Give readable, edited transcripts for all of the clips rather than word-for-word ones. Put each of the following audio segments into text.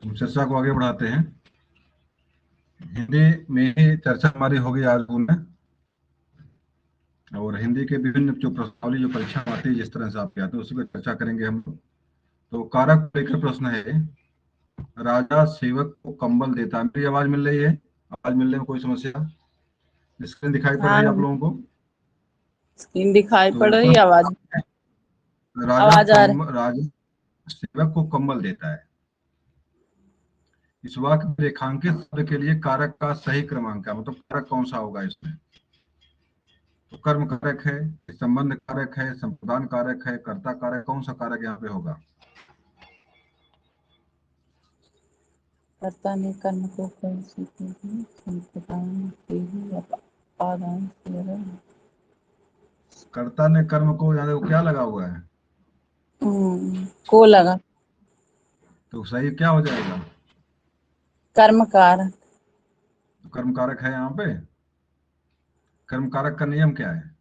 हम चर्चा को आगे बढ़ाते हैं। हिंदी में ही चर्चा हमारी होगी आज में, और हिंदी के विभिन्न जो प्रश्नावली जो परीक्षा में आती है, जिस तरह से आपके आते हैं उसी पर चर्चा करेंगे हम लोग। तो कारक को लेकर प्रश्न है, राजा सेवक को कंबल देता है। मेरी आवाज मिल रही है? आवाज मिलने में कोई समस्या? स्क्रीन दिखाई पड़ रही है आप हाँ, लोगों को? स्क्रीन दिखाई तो पड़ रही, आवाज प्रश्न, आवाज आ रही। राजा सेवक को कंबल देता है। इस वाक्य में रेखांकित शब्द के लिए कारक का सही क्रमांक है, मतलब कारक कौन सा होगा इसमें? तो कर्म कारक है, संबंध कारक है, संप्रदान कारक है, कर्ता कारक, कौन सा कारक यहाँ पे होगा? कर्ता ने कर्म को कैसे संप्रदान आदान कर्ता ने कर्म को, यहाँ देखो क्या लगा हुआ है, को लगा तो सही क्या हो जाएगा? कर्मकार। तो कर्म कारक है यहाँ पे। कर्म कारक का नियम क्या है?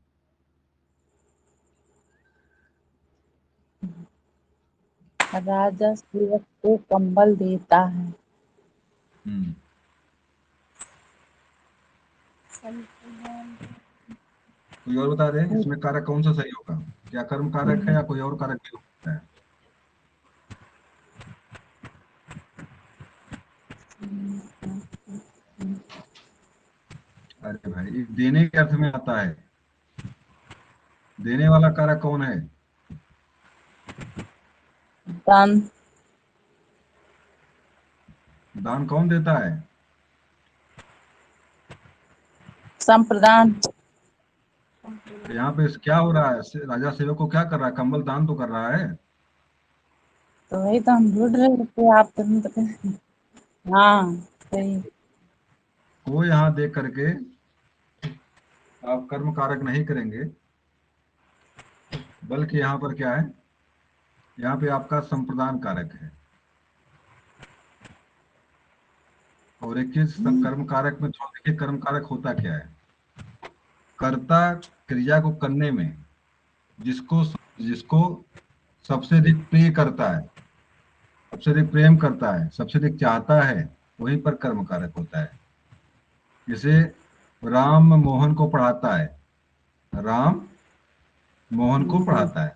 राजा सेवक को कंबल देता है। हम्म कोई और बता दे, इसमें कारक कौन सा सही होगा? क्या कर्म कारक है या कोई और कारक भी हो सकता है? अरे भाई, ये देने के अर्थ में आता है। देने वाला कारक कौन है? दान। दान कौन देता है? संप्रदान। तो यहाँ पे क्या हो रहा है? राजा सेवक को क्या कर रहा है? कंबल दान तो कर रहा है। तो वही तो हम ढूंढ रहे थे, आप तो हाँ सही। को यहाँ देख करके आप कर्म कारक नहीं करेंगे, बल्कि यहाँ पर क्या है, यहाँ पे आपका संप्रदान कारक है। और एक चीज कर्म कारक में थोड़ा देखिए, कर्म कारक होता क्या है? कर्ता क्रिया को करने में जिसको जिसको सबसे अधिक प्रिय करता है, सबसे अधिक प्रेम करता है, सबसे अधिक चाहता है, वहीं पर कर्म कारक होता है। जैसे राम मोहन को पढ़ाता है, राम मोहन को पढ़ाता है।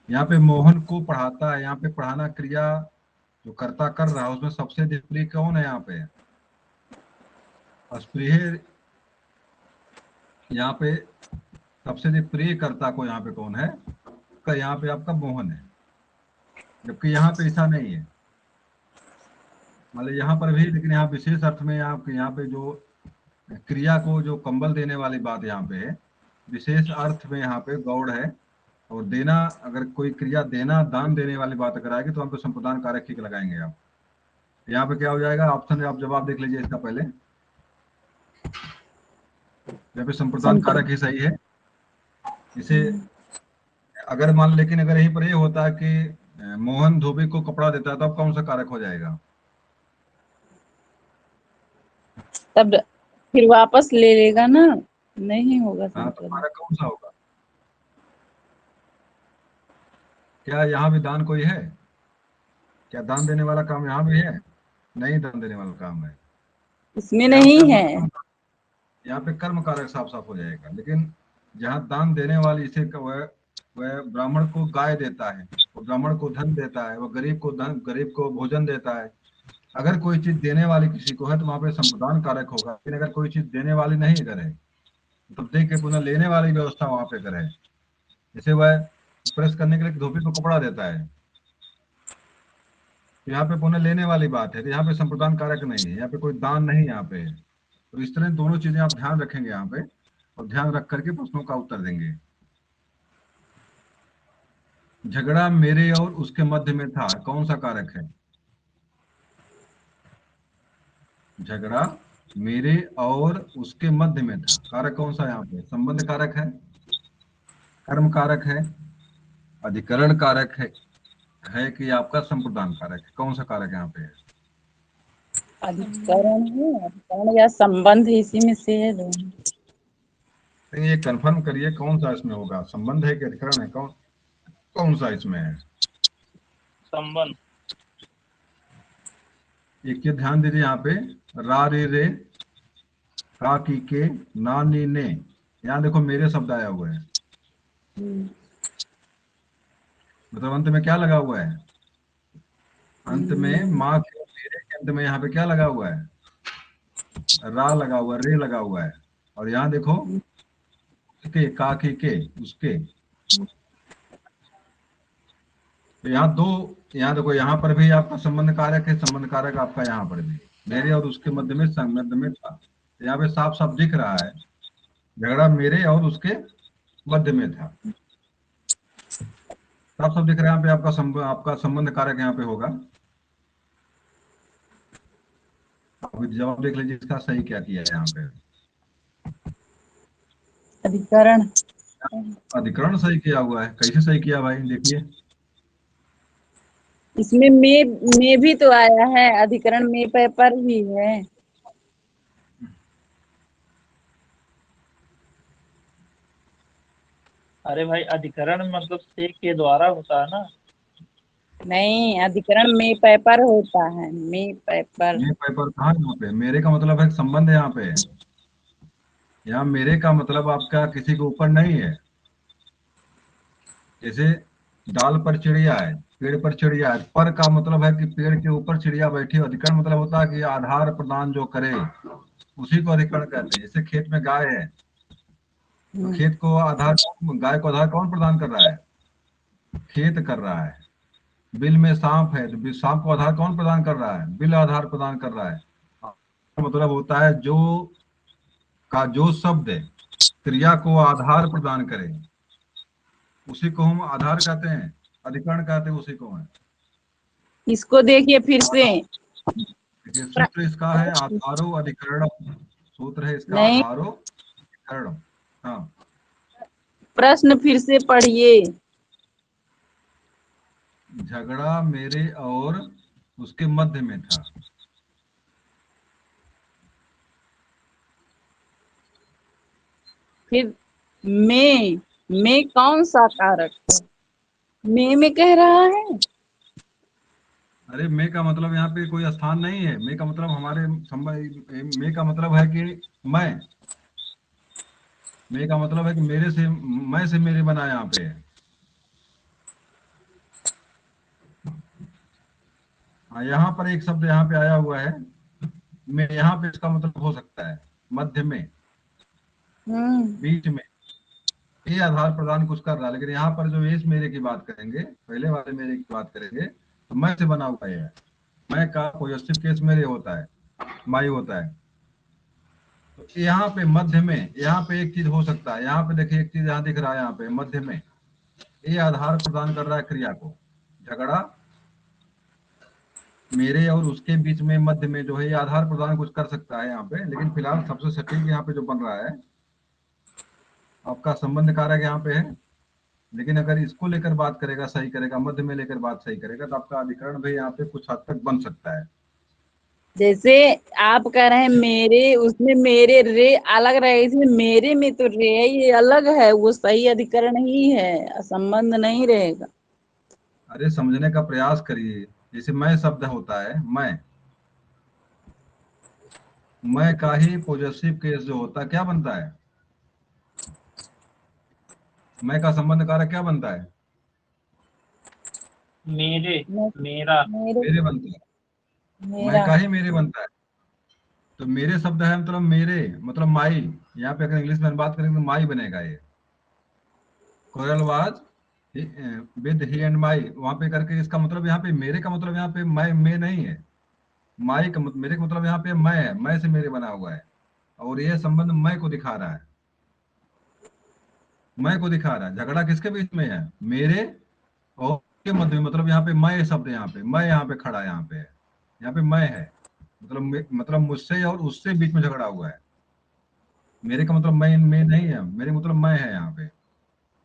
यहाँ पे मोहन को पढ़ाता है, यहाँ पे पढ़ाना क्रिया जो कर्ता कर रहा है उसमें सबसे अधिक प्रिय कौन है? यहाँ पे स्प्रिय, यहाँ पे सबसे अधिक प्रिय कर्ता को यहाँ पे कौन है? यहाँ पे आपका मोहन है, जबकि यहाँ पे ऐसा नहीं है। मतलब यहाँ पर भी, लेकिन यहाँ विशेष अर्थ में आपके यहाँ पे जो क्रिया को जो कंबल देने वाली बात यहाँ पे है, विशेष अर्थ में यहाँ पे गौड़ है। और देना, अगर कोई क्रिया देना दान देने वाली बात अगर आएगी तो हम पे संप्रदान कारक ठीक लगाएंगे आप। यहाँ पे क्या हो जाएगा? ऑप्शन आप जवाब देख लीजिए इसका पहले। यहाँ पे संप्रदान कारक ही सही है इसे। अगर मान, लेकिन अगर यहीं पर ये होता है कि मोहन धोबी को कपड़ा देता है, तो अब कौन सा कारक हो जाएगा? तब फिर वापस ले लेगा ना, नहीं होगा हाँ, तो संप्रदान। कारक कौन सा होगा? क्या यहाँ भी दान कोई है? क्या दान देने वाला काम यहाँ भी है? नहीं, दान देने वाला काम है। इसमें यहाँ नहीं कर्म, है। यहाँ पे कर्म कारक साफ साफ हो जाएगा। लेकिन जहाँ दान देने वाली, इसे वह ब्राह्मण को गाय देता है, वो ब्राह्मण को धन देता है, वह गरीब को धन, गरीब को भोजन देता है। अगर कोई चीज देने वाली किसी को है तो वहां पे संप्रदान कारक होगा। लेकिन अगर कोई चीज देने वाली नहीं अगर है, तो दे के पुनः लेने वाली व्यवस्था वहां पे अगर है, जैसे वह प्रेस करने के लिए धोबी को कपड़ा देता है, तो यहाँ पे पुनः लेने वाली बात है, तो यहाँ पे संप्रदान कारक नहीं है, यहाँ पे कोई दान नहीं यहाँ पे है। तो इस तरह दोनों चीजें आप ध्यान रखेंगे यहाँ पे, और ध्यान रख करके प्रश्नों का उत्तर देंगे। झगड़ा मेरे और उसके मध्य में था, कौन सा कारक है? झगड़ा मेरे और उसके मध्य में था, कारक कौन सा यहाँ पे? संबंध कारक है, कर्म कारक है, अधिकरण कारक है कि आपका संप्रदान कारक है? कौन सा कारक यहाँ पे है? अधिकरण है, अधिकरण या संबंध इसी में से है दोनों। तो ये कंफर्म करिए कौन सा इसमें होगा, संबंध है कि अधिकरण है? कौन कौन सा इसमें है? संबंध। एक चीज ध्यान दीजिए यहाँ पे, रा रे रे, का की के, ना नी ने, यहाँ देखो मेरे शब्द आया हुआ है, मतलब अंत में क्या लगा हुआ है, अंत में माँ के मेरे के अंत में यहाँ पे क्या लगा हुआ है, रा लगा हुआ है, रे लगा हुआ है। और यहाँ देखो के, का की के, उसके। तो यहाँ दो, यहाँ देखो यहाँ पर भी आपका संबंध कारक है, संबंध कारक आपका यहाँ पर भी मेरे और उसके मध्य में संबंध में था। तो यहाँ पे साफ साफ दिख रहा है झगड़ा मेरे और उसके मध्य में था। साफ साफ दिख रहा है यहाँ पे आपका संबंध कारक यहाँ पे होगा। अभी जवाब देख लीजिए इसका सही क्या किया है यहाँ पे। अधिकरण। अधिकरण सही किया हुआ है। कैसे सही किया भाई, देखिए। इसमें में भी तो आया है, अधिकरण में पर ही है। अरे भाई अधिकरण मतलब से के द्वारा होता है ना। नहीं, अधिकरण में पर होता है, में पर। ये पेपर कहाँ है यहाँ पे, मेरे का मतलब है संबंध है यहाँ पे। यहाँ मेरे का मतलब आपका किसी के ऊपर नहीं है। जैसे डाल पर चिड़िया है, पेड़ पर चिड़िया है, पर का मतलब है कि पेड़ के ऊपर चिड़िया बैठी हो। अधिकरण मतलब होता है कि आधार प्रदान जो करे उसी को अधिकरण कहते हैं। जैसे खेत में गाय है तो खेत को आधार, गाय को आधार कौन प्रदान कर रहा है, खेत कर रहा है। बिल में सांप है तो सांप को आधार कौन प्रदान कर रहा है, बिल आधार प्रदान कर रहा है। मतलब होता है जो का जो शब्द क्रिया को आधार प्रदान करे उसी को हम आधार कहते हैं, अधिकरण कहते हैं उसी को है। इसको देखिए फिर से। देखिए सूत्र इसका है आधारो अधिकरण, सूत्र है इसका नहीं, आधारो अधिकरण। हाँ, प्रश्न फिर से पढ़िए। झगड़ा मेरे और उसके मध्य में था। फिर में कौन सा कारक है? में कह रहा है। अरे मे का मतलब यहाँ पे कोई स्थान नहीं है। मे का मतलब हमारे मे का मतलब है कि मैं, मे का मतलब है कि मेरे से, मैं से मेरे बना यहाँ पे। हाँ, यहाँ पर एक शब्द यहाँ पे आया हुआ है मैं, यहाँ पे इसका मतलब हो सकता है मध्य में, बीच में। ये आधार प्रदान कुछ कर रहा है, लेकिन यहाँ पर जो इस मेरे की बात करेंगे, पहले वाले मेरे की बात करेंगे तो मैं से बना हुआ है। मैं का पॉजिटिव केस मेरे होता है, माई होता है। तो यहाँ पे मध्य में, यहाँ पे एक चीज हो सकता है, यहाँ पे देखिए एक चीज यहाँ दिख रहा है, यहाँ पे मध्य में ये आधार प्रदान कर रहा है क्रिया को। झगड़ा मेरे और उसके बीच में मध्य में जो है ये आधार प्रदान कुछ कर सकता है यहाँ पे, लेकिन फिलहाल सबसे सटीक यहाँ पे जो बन रहा है आपका संबंध कारक यहाँ पे है। लेकिन अगर इसको लेकर बात करेगा, सही करेगा, मध्य में लेकर बात सही करेगा तो आपका अधिकरण भी यहाँ पे कुछ हद तक बन सकता है। जैसे आप कह रहे हैं मेरे, उसमें मेरे रे अलग रहेगा, इसमें मेरे में तो रे ये अलग है, वो सही अधिकरण ही है, संबंध नहीं रहेगा। अरे समझने का प्रयास करिए। जैसे मैं शब्द होता है, मैं का ही पॉजिटिव केस जो होता है क्या बनता है, मैं का संबंध कारक क्या बनता है, मेरे, मे- मेरा। मेरे, मेरे बनता है। मैं मेरा। का ही मेरे बनता है। तो मेरे शब्द है मतलब मेरे, मतलब माई। यहाँ पे अगर इंग्लिश में बात करेंगे तो माई बनेगा ये। Coral was with he and my, वहां पे करके इसका मतलब यहाँ पे मेरे का मतलब यहाँ पे मैं नहीं है। माई का मेरे का मतलब यहाँ पे मैं है, मैं से मेरे बना हुआ है। और ये संबंध मैं को दिखा रहा है, मैं को दिखा रहा है। झगड़ा किसके बीच में है, मेरे और के मध्य में। मतलब यहाँ पे मैं शब्द, यहाँ पे मैं, यहाँ पे खड़ा है, यहाँ पे मैं है। मतलब मुझसे और उससे बीच में झगड़ा हुआ है। मेरे का मतलब मैं नहीं है, मेरे मतलब मैं है यहाँ पे।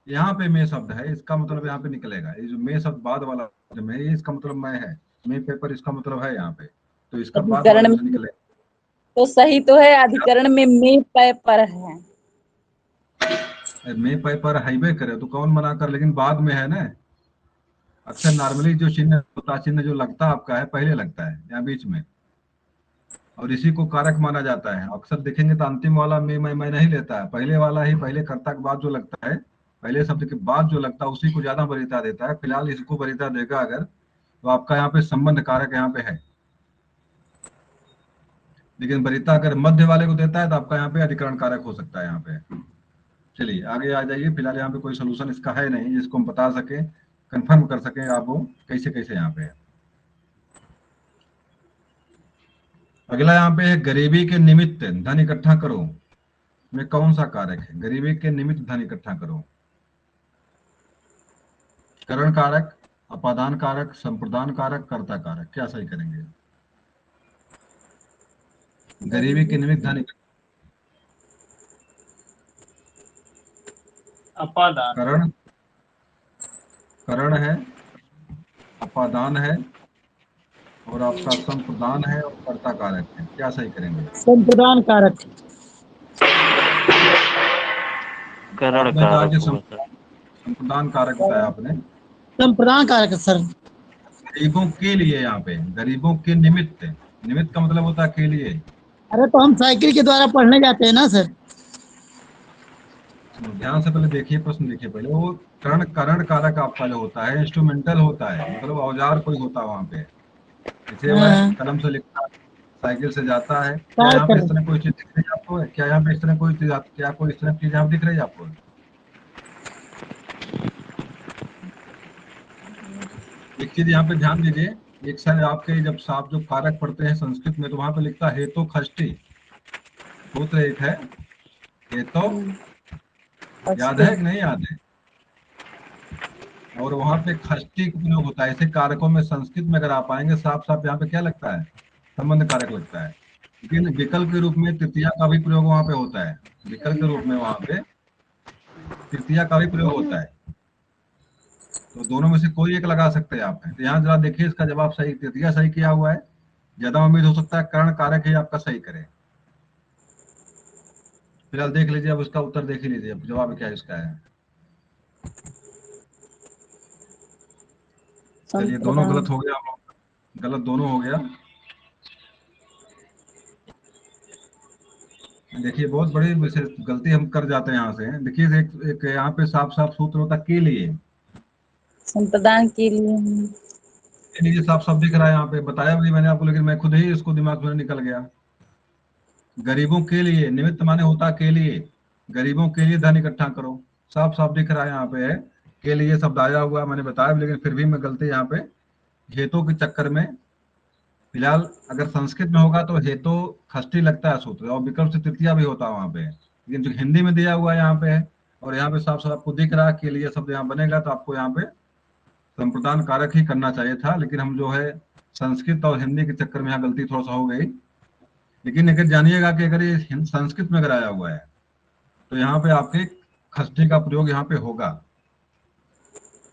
यहाँ पे मैं शब्द है, इसका मतलब यहाँ पे निकलेगा। ये जो मैं शब्द बाद वाला जो मैं, इसका मतलब मैं है, मैं पेपर इसका मतलब है यहाँ पे। तो इसका बाद वाले अधिकरण में से में निकलेगा। तो सही तो है, अधिकरण में पर है। मैं पेपर हाईवे करे तो कौन मना कर, लेकिन बाद में है ना। अक्सर नॉर्मली जो चिन्ह होता है, चिन्ह जो लगता है आपका है, पहले लगता है यहाँ बीच में। और इसी को कारक माना जाता है। अक्सर देखेंगे तो अंतिम वाला मैं नहीं लेता है, पहले वाला ही, पहले कर्ता के बाद जो लगता है, पहले शब्द के बाद जो लगता है उसी को ज्यादा वरीयता देता है। फिलहाल इसको वरीयता देगा अगर, तो आपका यहाँ पे संबंध कारक यहाँ पे है, लेकिन वरीयता अगर मध्य वाले को देता है तो आपका यहाँ पे अधिकरण कारक हो सकता है यहाँ पे। चलिए आगे आ जाइए। फिलहाल यहाँ पे कोई सोल्यूशन इसका है नहीं जिसको हम बता सके, कंफर्म कर सके आपको कैसे कैसे यहाँ पे है। अगला यहाँ पे है गरीबी के निमित्त धन इकट्ठा करो में कौन सा कारक है? गरीबी के निमित्त धन इकट्ठा करो, करण कारक, अपादान कारक, संप्रदान कारक, कर्ता कारक, क्या सही करेंगे? गरीबी के निमित्त धन इकट्ठा, अपादान। करण, करण है, अपादान है, और आपका संप्रदान है, और कर्ता कारक है, क्या सही करेंगे? संप्रदान कारक। करण आपने कहा कि कारक होगा सर। संप्रदान कारक बताया आपने। संप्रदान कारक सर। गरीबों के लिए, यहाँ पे गरीबों के निमित्त, निमित्त का मतलब होता है के लिए। अरे तो हम साइकिल के द्वारा पढ़ने जाते हैं ना सर। ध्यान से पहले देखिए, प्रश्न देखिए पहले। वो करण, करण कारक आपका जो होता है इंस्ट्रूमेंटल होता है, मतलब औजार कोई होता है वहाँ पे। जैसे मैं कलम से लिखता, साइकिल से जाता है, क्या यहाँ पे इस तरह कोई चीज दिख रही है आपको? क्या यहाँ पे इस तरह कोई चीज, क्या कोई इस तरह चीज यहाँ दिख रही है आपको? एक चीज यहाँ पे ध्यान दीजिए, एक साथ आपके जब आप जो कारक पढ़ते हैं संस्कृत में, तो वहां पे लिखता है हेतु खष्टी, सूत्र एक है हेतु, याद है कि नहीं याद है? और वहां पे खष्टी का प्रयोग होता है। ऐसे कारकों में संस्कृत में अगर आप आएंगे साफ साफ यहाँ पे क्या लगता है? संबंध कारक लगता है। लेकिन विकल्प के रूप में तृतीया का भी प्रयोग वहां पे होता है, विकल्प के रूप में वहां पे तृतीया का भी प्रयोग होता है। तो दोनों में से कोई एक लगा सकते हैं आप। तो यहाँ जरा देखिए, इसका जवाब सही, तृतीया सही किया हुआ है। ज्यादा उम्मीद हो सकता है कर्ण कारक ही आपका सही करे। फिलहाल देख लीजिए, अब उसका उत्तर देख ही लीजिए, अब जवाब क्या इसका है। चलिए दोनों गलत हो गया, गलत दोनों हो गया। देखिए बहुत बड़ी गलती हम कर जाते हैं यहाँ से। देखिए एक यहाँ पे साफ साफ सूत्र होता के लिए, संप्रदान के लिए साफ साफ दिख रहा है यहाँ पे, बताया भी मैंने आपको, लेकिन मैं खुद ही इसको दिमाग में निकल गया। गरीबों के लिए, निमित्त माने होता के लिए, गरीबों के लिए धन इकट्ठा करो, साफ साफ दिख रहा है यहाँ पे है के लिए शब्द आया हुआ, मैंने बताया, लेकिन फिर भी मैं गलती यहाँ पे हेतु के चक्कर में। फिलहाल अगर संस्कृत में होगा तो हेतु खष्टी लगता है सूत्र, और विकल्प से तृतीया भी होता है वहां पे, लेकिन जो हिंदी में दिया हुआ है यहाँ पे है, और यहाँ पे साफ साफ आपको दिख रहा है के लिए शब्द यहाँ बनेगा, तो आपको यहाँ पे संप्रदान कारक ही करना चाहिए था। लेकिन हम जो है संस्कृत और हिंदी के चक्कर में यहाँ गलती थोड़ा सा हो गई। लेकिन अगर जानिएगा कि अगर ये संस्कृत में अगर आया हुआ है तो यहाँ पे आपके खष्टी का प्रयोग यहाँ पे होगा।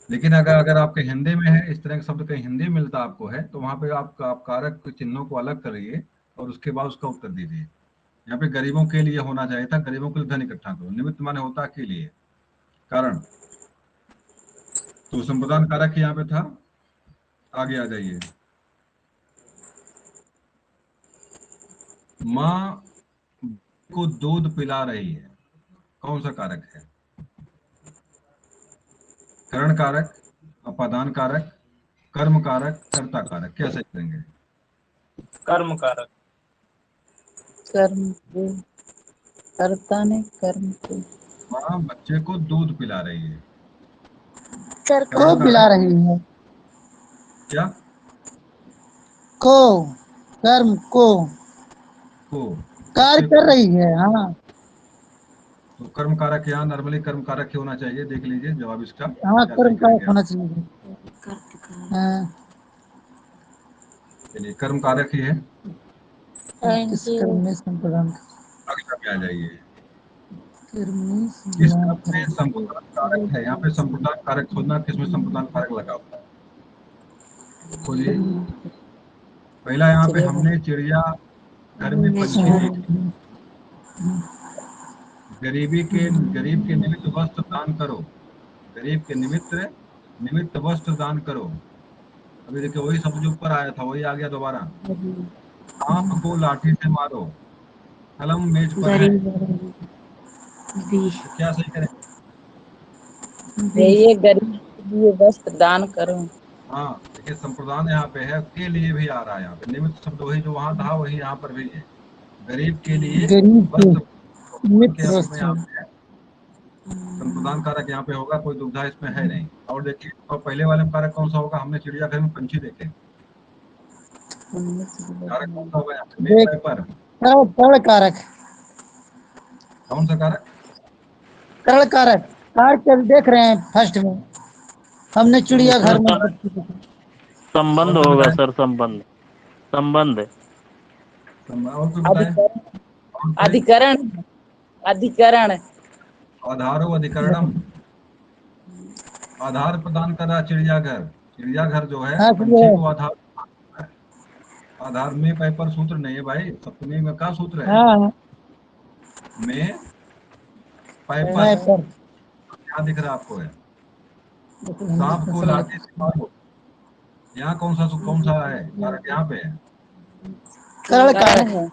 लेकिन अगर आपके हिंदी में है, इस तरह के शब्द कहीं हिंदी मिलता आपको है, तो वहां पे आप कारक के चिन्हों को अलग करिए और उसके बाद उसका उत्तर दीजिए। यहाँ पे गरीबों के लिए होना चाहिए था, गरीबों के लिए धन इकट्ठा करो, निमित्त माने होता के लिए, कारण, तो संप्रदान कारक यहाँ पे था। आगे आ जाइए। माँ को दूध पिला रही है, कौन सा कारक है? करण कारक, अपादान कारक, कर्म कारक, कर्ता कारक, क्या सही करेंगे? कर्म कारक। कर्म को, कर्ता ने कर्म को। माँ बच्चे को दूध पिला रही है, को पिला रही है, क्या? को, कर्म को कार्य कर रही है। हाँ तो कर्म कारक यहाँ नॉर्मली कर्म कारक होना चाहिए, देख लीजिए जवाब इसका। हाँ कर्म कारक होना चाहिए। हाँ चलिए कर्म कारक ही है। इस कर्म में संप्रदान, अगला पे आ जाइए। कर्म में किस कर्म में संप्रदान कारक है? यहाँ पे संप्रदान कारक खोजना, किसमें संप्रदान कारक लगा हुआ है, खोजिए। पहला यहाँ पे हमने चिड़िया घर में पंछी देखी, गरीब के निमित्त वस्त्र दान करो, गरीब के निमित्त वस्त्र दान करो। अभी देखिए वही शब्द जो ऊपर आया था वही आ गया दोबारा। सांप को लाठी से मारो, कलम मेज पर है, गरीब बी तो क्या सही करें? बी ये गरीब के लिए वस्त्र दान करो। हाँ देखिए, संप्रदान यहाँ पे है, के लिए भी आ रहा है, यहाँ पे निमित्त शब्द वही जो वहां था वही यहाँ पर भी है। गरीब के लिए गरीब के वस्त्र के मित्र अर्थ में यहाँ पे है, संप्रदान कारक यहाँ पे होगा, कोई दुविधा इसमें है नहीं। और देखिए, और पहले वाले में कारक कौन सा होगा? हमने चिड़ियाघर में पंछी देखे, कारक कौन सा होगा यहाँ पे? देख पेपर। कर्ण कारक कौन सा कारक? कर्ण कारक कार कर देख रहे हैं फर्स्ट में हमने चिड़ियाघर में संबंध और कोई होगा बताए? सर, संबंध, संबंध। और कोई बताए? अधिकरण, और कोई? अधिकरण, अधिकरण। आधारो अधिकरणम, आधार प्रदान कर रहा चिड़ियाघर। चिड़ियाघर जो है हाँ पंछी को आधार, आधार में पेपर सूत्र नहीं है भाई, सप्तमी में क्या सूत्र है? हाँ में पेपर। पर क्या दिख रहा है आपको? है सांप को लाठी से मारो, यहाँ कौन सा है कारक? यहाँ पे है कर्ण कर्ण कारक है।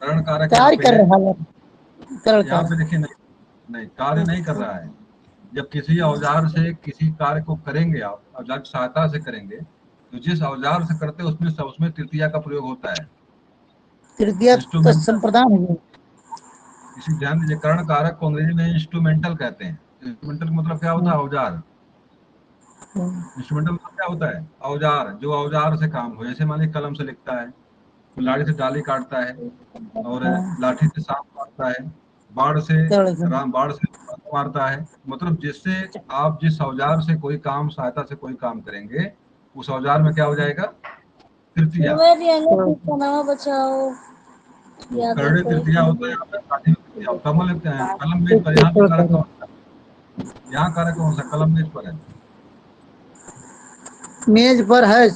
कर्ण कारक। यहाँ कार्य पे कर है, रहा है कर्ण यहाँ पे कारक देखिए, नहीं नहीं कार्य नहीं कर रहा है। जब किसी औजार से किसी कार्य को करेंगे, आप औजार की सहायता से करेंगे, तो जिस औजार से करते हैं उसमें तृतीया का प्रयोग होता है। तृतीया तो इंस्ट्रूमेंटल, संप्रदान है इसी ध्यान दीजिए, कर्ण कारक को अंग्रेजी में इंस्ट्रूमेंटल कहते हैं। इंस्ट्रूमेंटल का मतलब क्या होता है? औजार। इंस्ट्रूमेंटल मतलब क्या होता है? औजार, जो औजार से काम हो। जैसे मान लीजिए कलम से लिखता है, तो लाठी से डाली काटता है, और लाठी से सांप मारता है, बाढ़ से बाढ़ से मारता है। मतलब जिससे आप जिस औजार से कोई काम, सहायता से कोई काम करेंगे, उस औजार में क्या हो जाएगा? तृतीया। बचाओ तो करड़े तृतीया होता है यहाँ पे, लाठी में तृतीया। कमल कलम मेज पर, यहाँ पे कारक कौन सा? यहाँ कारक कौन सा? कलम मेज पर है। मेज पर है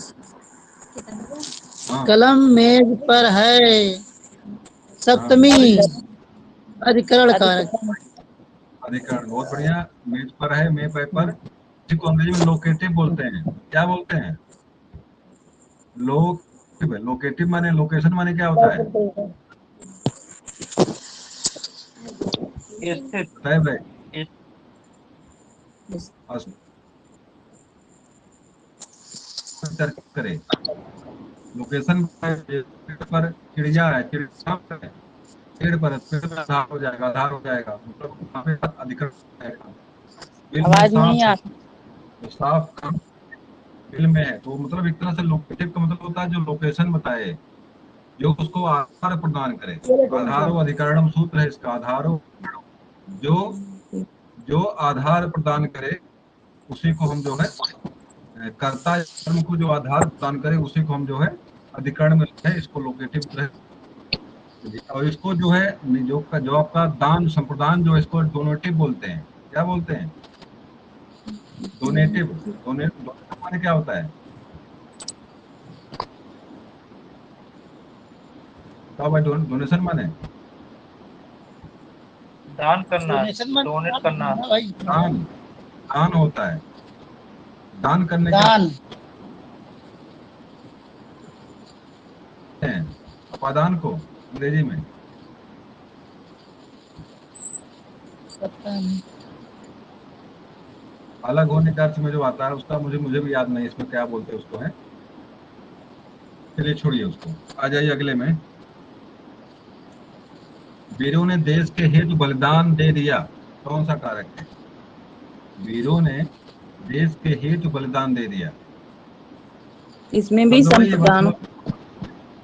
हाँ कलम मेज पर है हाँ, सप्तमी अधिकरण कारक अधिकरण, अधिकरण। बहुत बढ़िया, मेज पर है, मे पेपर। इसी को अंग्रेजी में लोकेटिव बोलते हैं। क्या बोलते हैं? लोकेटिव। लोकेटिव माने, लोकेशन माने क्या होता है? स्थित, बताए भाई। चर्चा करें, लोकेशन पर चिड़िया है, चिड़िया है, पेड़ पर है, पेड़ पर आधार हो जाएगा, आधार हो जाएगा, मतलब वहाँ पे अधिकरण हो जाएगा। बिल में आवाज नहीं सांप है, आ तो सांप का बिल में है, तो मतलब एक तरह से लोकेटिव का मतलब होता है जो लोकेशन बताए, जो उसको आधार प्रदान करे। आधारो अधिकरणम सूत्र है इसका। आधारो, जो जो आधार प्रदान करे उसी को हम जो है, कर्ता कर्म को जो आधार प्रदान करे उसी को हम जो है अधिकरण में है, इसको लोकेटिव है। और इसको जो है जो आपका दान संप्रदान जो है, इसको डोनेटिव बोलते हैं। क्या बोलते हैं? डोनेटिव। डोनेटिव माने क्या होता है? बताओ भाई, डोनेशन माने? दान करना, डोनेशन डोनेट करना। भाई दान, दान होता है, दान करने का दान है उपादान को अंग्रेजी में। अलग होने का अर्थ में जो आता है उसका मुझे भी याद नहीं, इसमें क्या बोलते हैं उसको, है। चलिए छोड़िए उसको, आ जाइए अगले में। वीरों ने देश के हेतु बलिदान दे दिया, कौन सा कारक है? वीरों ने देश के हेतु बलिदान दे दिया। इसमें भी शब्द वही है, बस संप्रदान, ये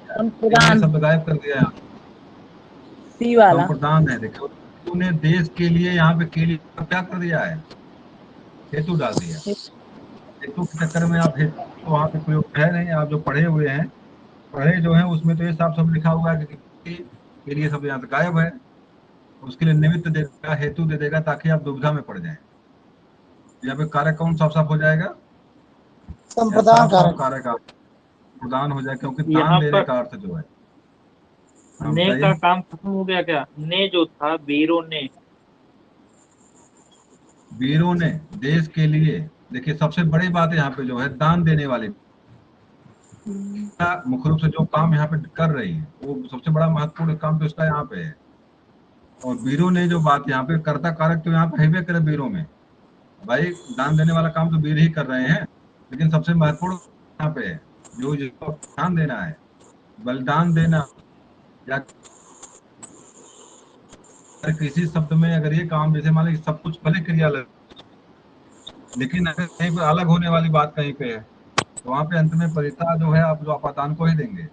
संप्रदान शब्द गायब कर दिया यहाँ। सी वाला। संप्रदान है, देखो, वीरों ने देश के लिए, यहाँ पे के लिए क्या कर दिया है? हेतु डाल दिया। हेतु के चक्कर में आप हेतु तो वहाँ पे प्रयोग है नहीं। आप जो पढ़े हुए हैं, पढ़े जो है उसमें तो ये साफ सब लिखा हुआ है कि के लिए शब्द यहाँ से गायब है। उसके लिए निमित्त दे देगा, हेतु दे देगा, ताकि आप दुविधा में पड़ जाएं। यहाँ पे कारक कौन साफ साफ हो जाएगा? या संप्रदान साफ साफ कारक कारक आप प्रदान हो जाए, क्योंकि दान यहाँ देने पर का अर्थ जो है। हाँ ने का बताइए। काम खत्म हो गया क्या? ने जो था वीरों ने। वीरों ने देश के लिए, देखिए सबसे बड़ी बात यहाँ पे जो है दान देने वाली, मुख्य रूप से जो काम यहाँ पे कर रही है वो सबसे बड़ा महत्वपूर्ण काम तो इसका यहाँ पे है। और वीरों ने जो बात यहाँ पे कर्ता कारक तो यहाँ पे हैवे करे वीरों में, भाई दान देने वाला काम तो वीर ही कर रहे हैं, लेकिन सबसे महत्वपूर्ण यहाँ पे है जो जिसको दान देना है, बलिदान देना, या किसी शब्द में अगर ये काम जैसे मान लीजिए सब कुछ भले क्रिया लग, लेकिन अगर कहीं पर अलग होने वाली बात कहीं पे है तो वहां पे अंत में परिता जो है आप जो आपादान को ही देंगे।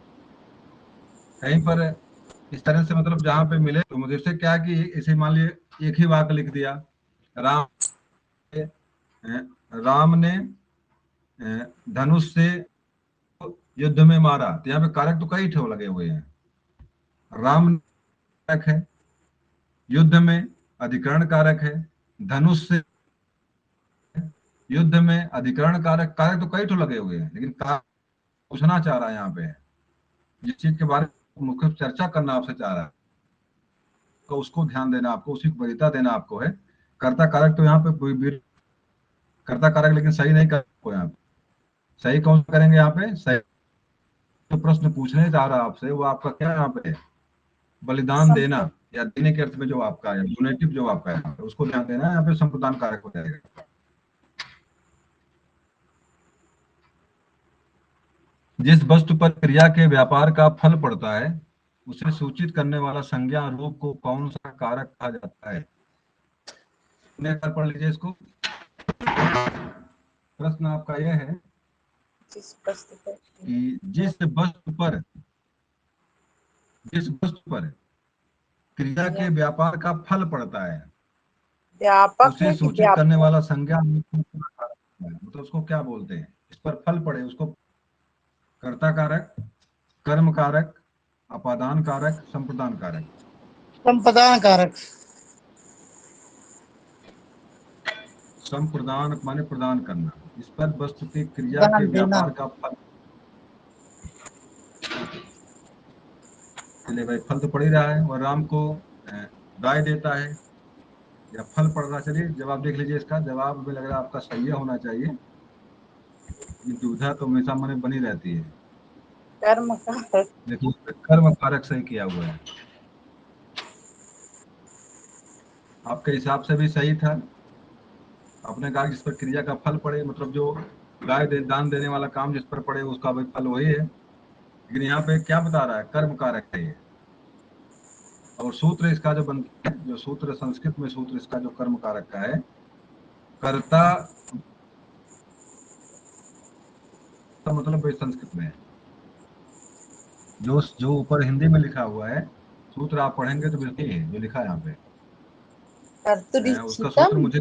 कहीं पर इस तरह से मतलब जहां पे मिले तो मुझे से क्या कि इसे मान लीजिए एक ही वाक्य लिख दिया, राम राम ने धनुष से युद्ध में मारा, तो यहाँ पे कारक तो कई ठो लगे हुए हैं। राम कारक है, युद्ध में अधिकरण कारक है, धनुष से युद्ध में अधिकरण कारक, कारक तो कई ठो लगे हुए हैं, लेकिन कारक पूछना चाह रहा है यहाँ पे जिस चीज के बारे में मुख्य चर्चा करना आपसे चाह रहा है तो उसको ध्यान देना आपको, उसी को वरीयता देना आपको है। कर्ता कारक तो यहाँ पे कर्ता कारक लेकिन सही नहीं कर यहाँ पे, सही कौन करेंगे यहाँ पे, सही तो प्रश्न पूछने जा रहा है आपसे वो आपका क्या यहाँ पे है, बलिदान देना या देने के अर्थ में जो आपका है डोनेटिव जो आपका है उसको ध्यान देना है, यहाँ पे संप्रदान कारक हो जाएगा। जिस वस्तु पर क्रिया के व्यापार का फल पड़ता है उसे सूचित करने वाला संज्ञा रूप को कौन सा कारक कहा जाता है? पढ़ लीजिए इसको। प्रश्न आपका यह है कि जिस वस्तु पर क्रिया के व्यापार का फल पड़ता है व्यापक उसे है कि सूचित व्यापक? करने वाला संज्ञा मतलब उसको क्या बोलते हैं, इस पर फल पड़े उसको कर्ता कारक, कर्म कारक, अपादान कारक, संप्रदान कारक। संप्रदान कारक। संप्रदान माने प्रदान करना, इस पर वस्तु की क्रिया के दान देना। व्यापार का फल, चलिए भाई फल तो पड़ ही रहा है और राम को गाय देता है या फल पड़ रहा है। चलिए जवाब देख लीजिए, इसका जवाब में लग रहा है आपका सही होना चाहिए, ये दुविधा तो हमेशा मन में बनी रहती है। कर्म कारक। देखिए कर्म कारक सही किया हुआ है, आपके हिसाब से भी सही था। आपने कहा जिस पर क्रिया का फल पड़े मतलब जो दान देने वाला काम जिस पर पड़े उसका भी फल वही है, लेकिन यहाँ पे क्या बता रहा है, कर्म कारक है ये। और सूत्र इसका जो बनता है, जो सूत्र संस्कृत में सूत्र इसका जो कर्म कारक का है, कर्ता मतलब संस्कृत में जो ऊपर हिंदी में लिखा हुआ है सूत्र आप पढ़ेंगे तो बिल्कुल है जो लिखा है यहाँ पे, उसका सूत्र मुझे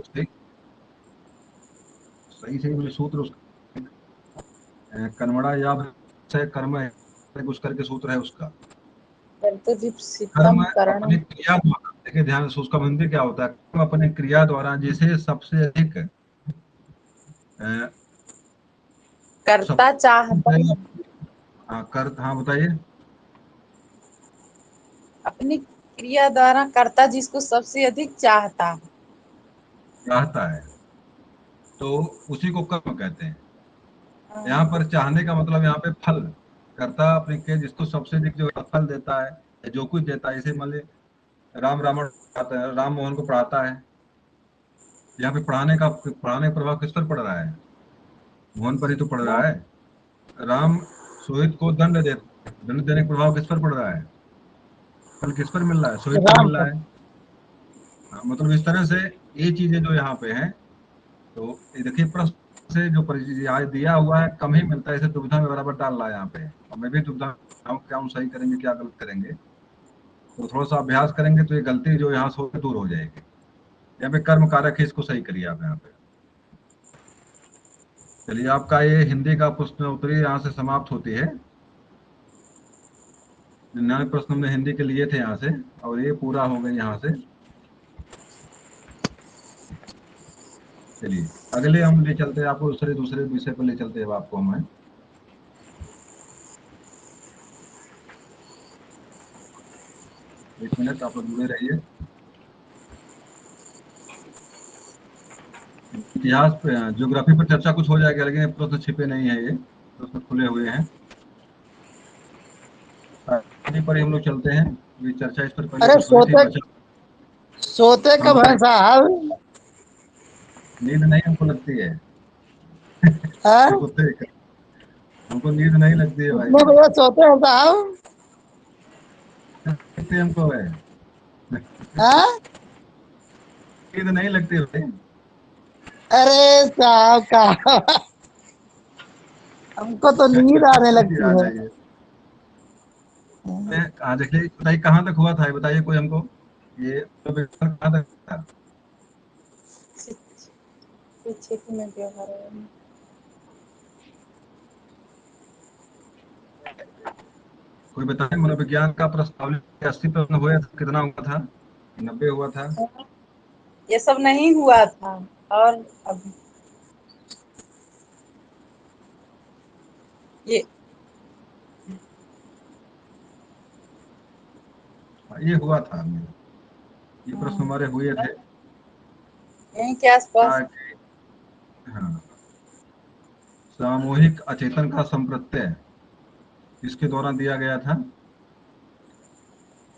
सही से मुझे सूत्र उसका कन्वड़ा या कर्म है कुछ करके सूत्र है उसका। कर्म अपनी क्रिया द्वारा, देखिए ध्यान से उसका हिंदी क्या होता है, कर्म अपनी क्रिया द्वारा जिसे सबसे अधिक करता चाहता है, हाँ बताइए। अपनी क्रिया द्वारा कर्ता जिसको सबसे अधिक चाहता है तो उसी को कर्म कहते हैं। यहाँ पर चाहने का मतलब यहाँ पे फल, कर्ता अपने के जिसको सबसे अधिक जो फल देता है या जो कुछ देता है, इसे मान लीजिए राम मोहन को पढ़ाता है, यहाँ पे पढ़ाने का प्रभाव किस पर पड़ रहा है, मोहन पर ही तो पड़ रहा है। राम सोहित को दंड देने का प्रभाव किस पर पड़ रहा है, फल किस पर मिल रहा है, सोहित पर मिल रहा है। मतलब इस तरह से ये चीजें जो यहाँ पे हैं, तो ये देखिए प्रश्न से जो परिचय दिया हुआ है कम ही मिलता है, इसे दुविधा में बराबर डाल रहा है यहाँ पे, और मैं भी दुविधा क्या हम सही करेंगे क्या गलत करेंगे, तो थोड़ा सा अभ्यास करेंगे तो ये गलती जो यहाँ से दूर हो जाएगी। यहाँ पे कर्म कारक है, इसको सही करिए आप यहाँ पे। चलिए आपका ये हिंदी का प्रश्न उत्तरी यहाँ से समाप्त होती है। 99 प्रश्न हमने हिंदी के लिए थे यहाँ से, और ये पूरा हो गए यहाँ से। चलिए अगले हम ले चलते हैं आपको दूसरे विषय पर ले चलते हैं आपको हमें। एक मिनट आप लोग जुड़े रहिए। इतिहास पे ज्योग्राफी पर चर्चा कुछ हो जाएगा, लेकिन प्रश्न छिपे नहीं है, ये प्रश्न खुले हुए हैं। आगे पर ही हम लोग चलते हैं। ये चर्चा इस पर पहले अरे कुछ हुई थी, बचा। सोते हाँ, कब है बताइए। साहब? नींद नहीं हमको लगती है। हाँ? सोते हमको नींद नहीं लगती है भाई। कितने बजे सोते हैं साहब? लगती हमको है, हाँ? नींद नहीं लगती है भाई। अरे साहब का हमको तो नींद आने लगती आ है। जाइए। हाँ, देखिए बताइए कहाँ तक हुआ था, ये बताइए कोई हमको। ये कहाँ तक था? में व्यवहार है। कोई बताए, मनोविज्ञान का प्रस्ताव 80% हुआ था, कितना हुआ था? 90 हुआ था? ये सब नहीं हुआ था। और अब ये हाँ, ये हुआ था। ये प्रश्न हमारे हुए थे। यहीं के आसपास। कि हाँ, सामूहिक अचेतन का संप्रत्यय इसके द्वारा दिया गया था।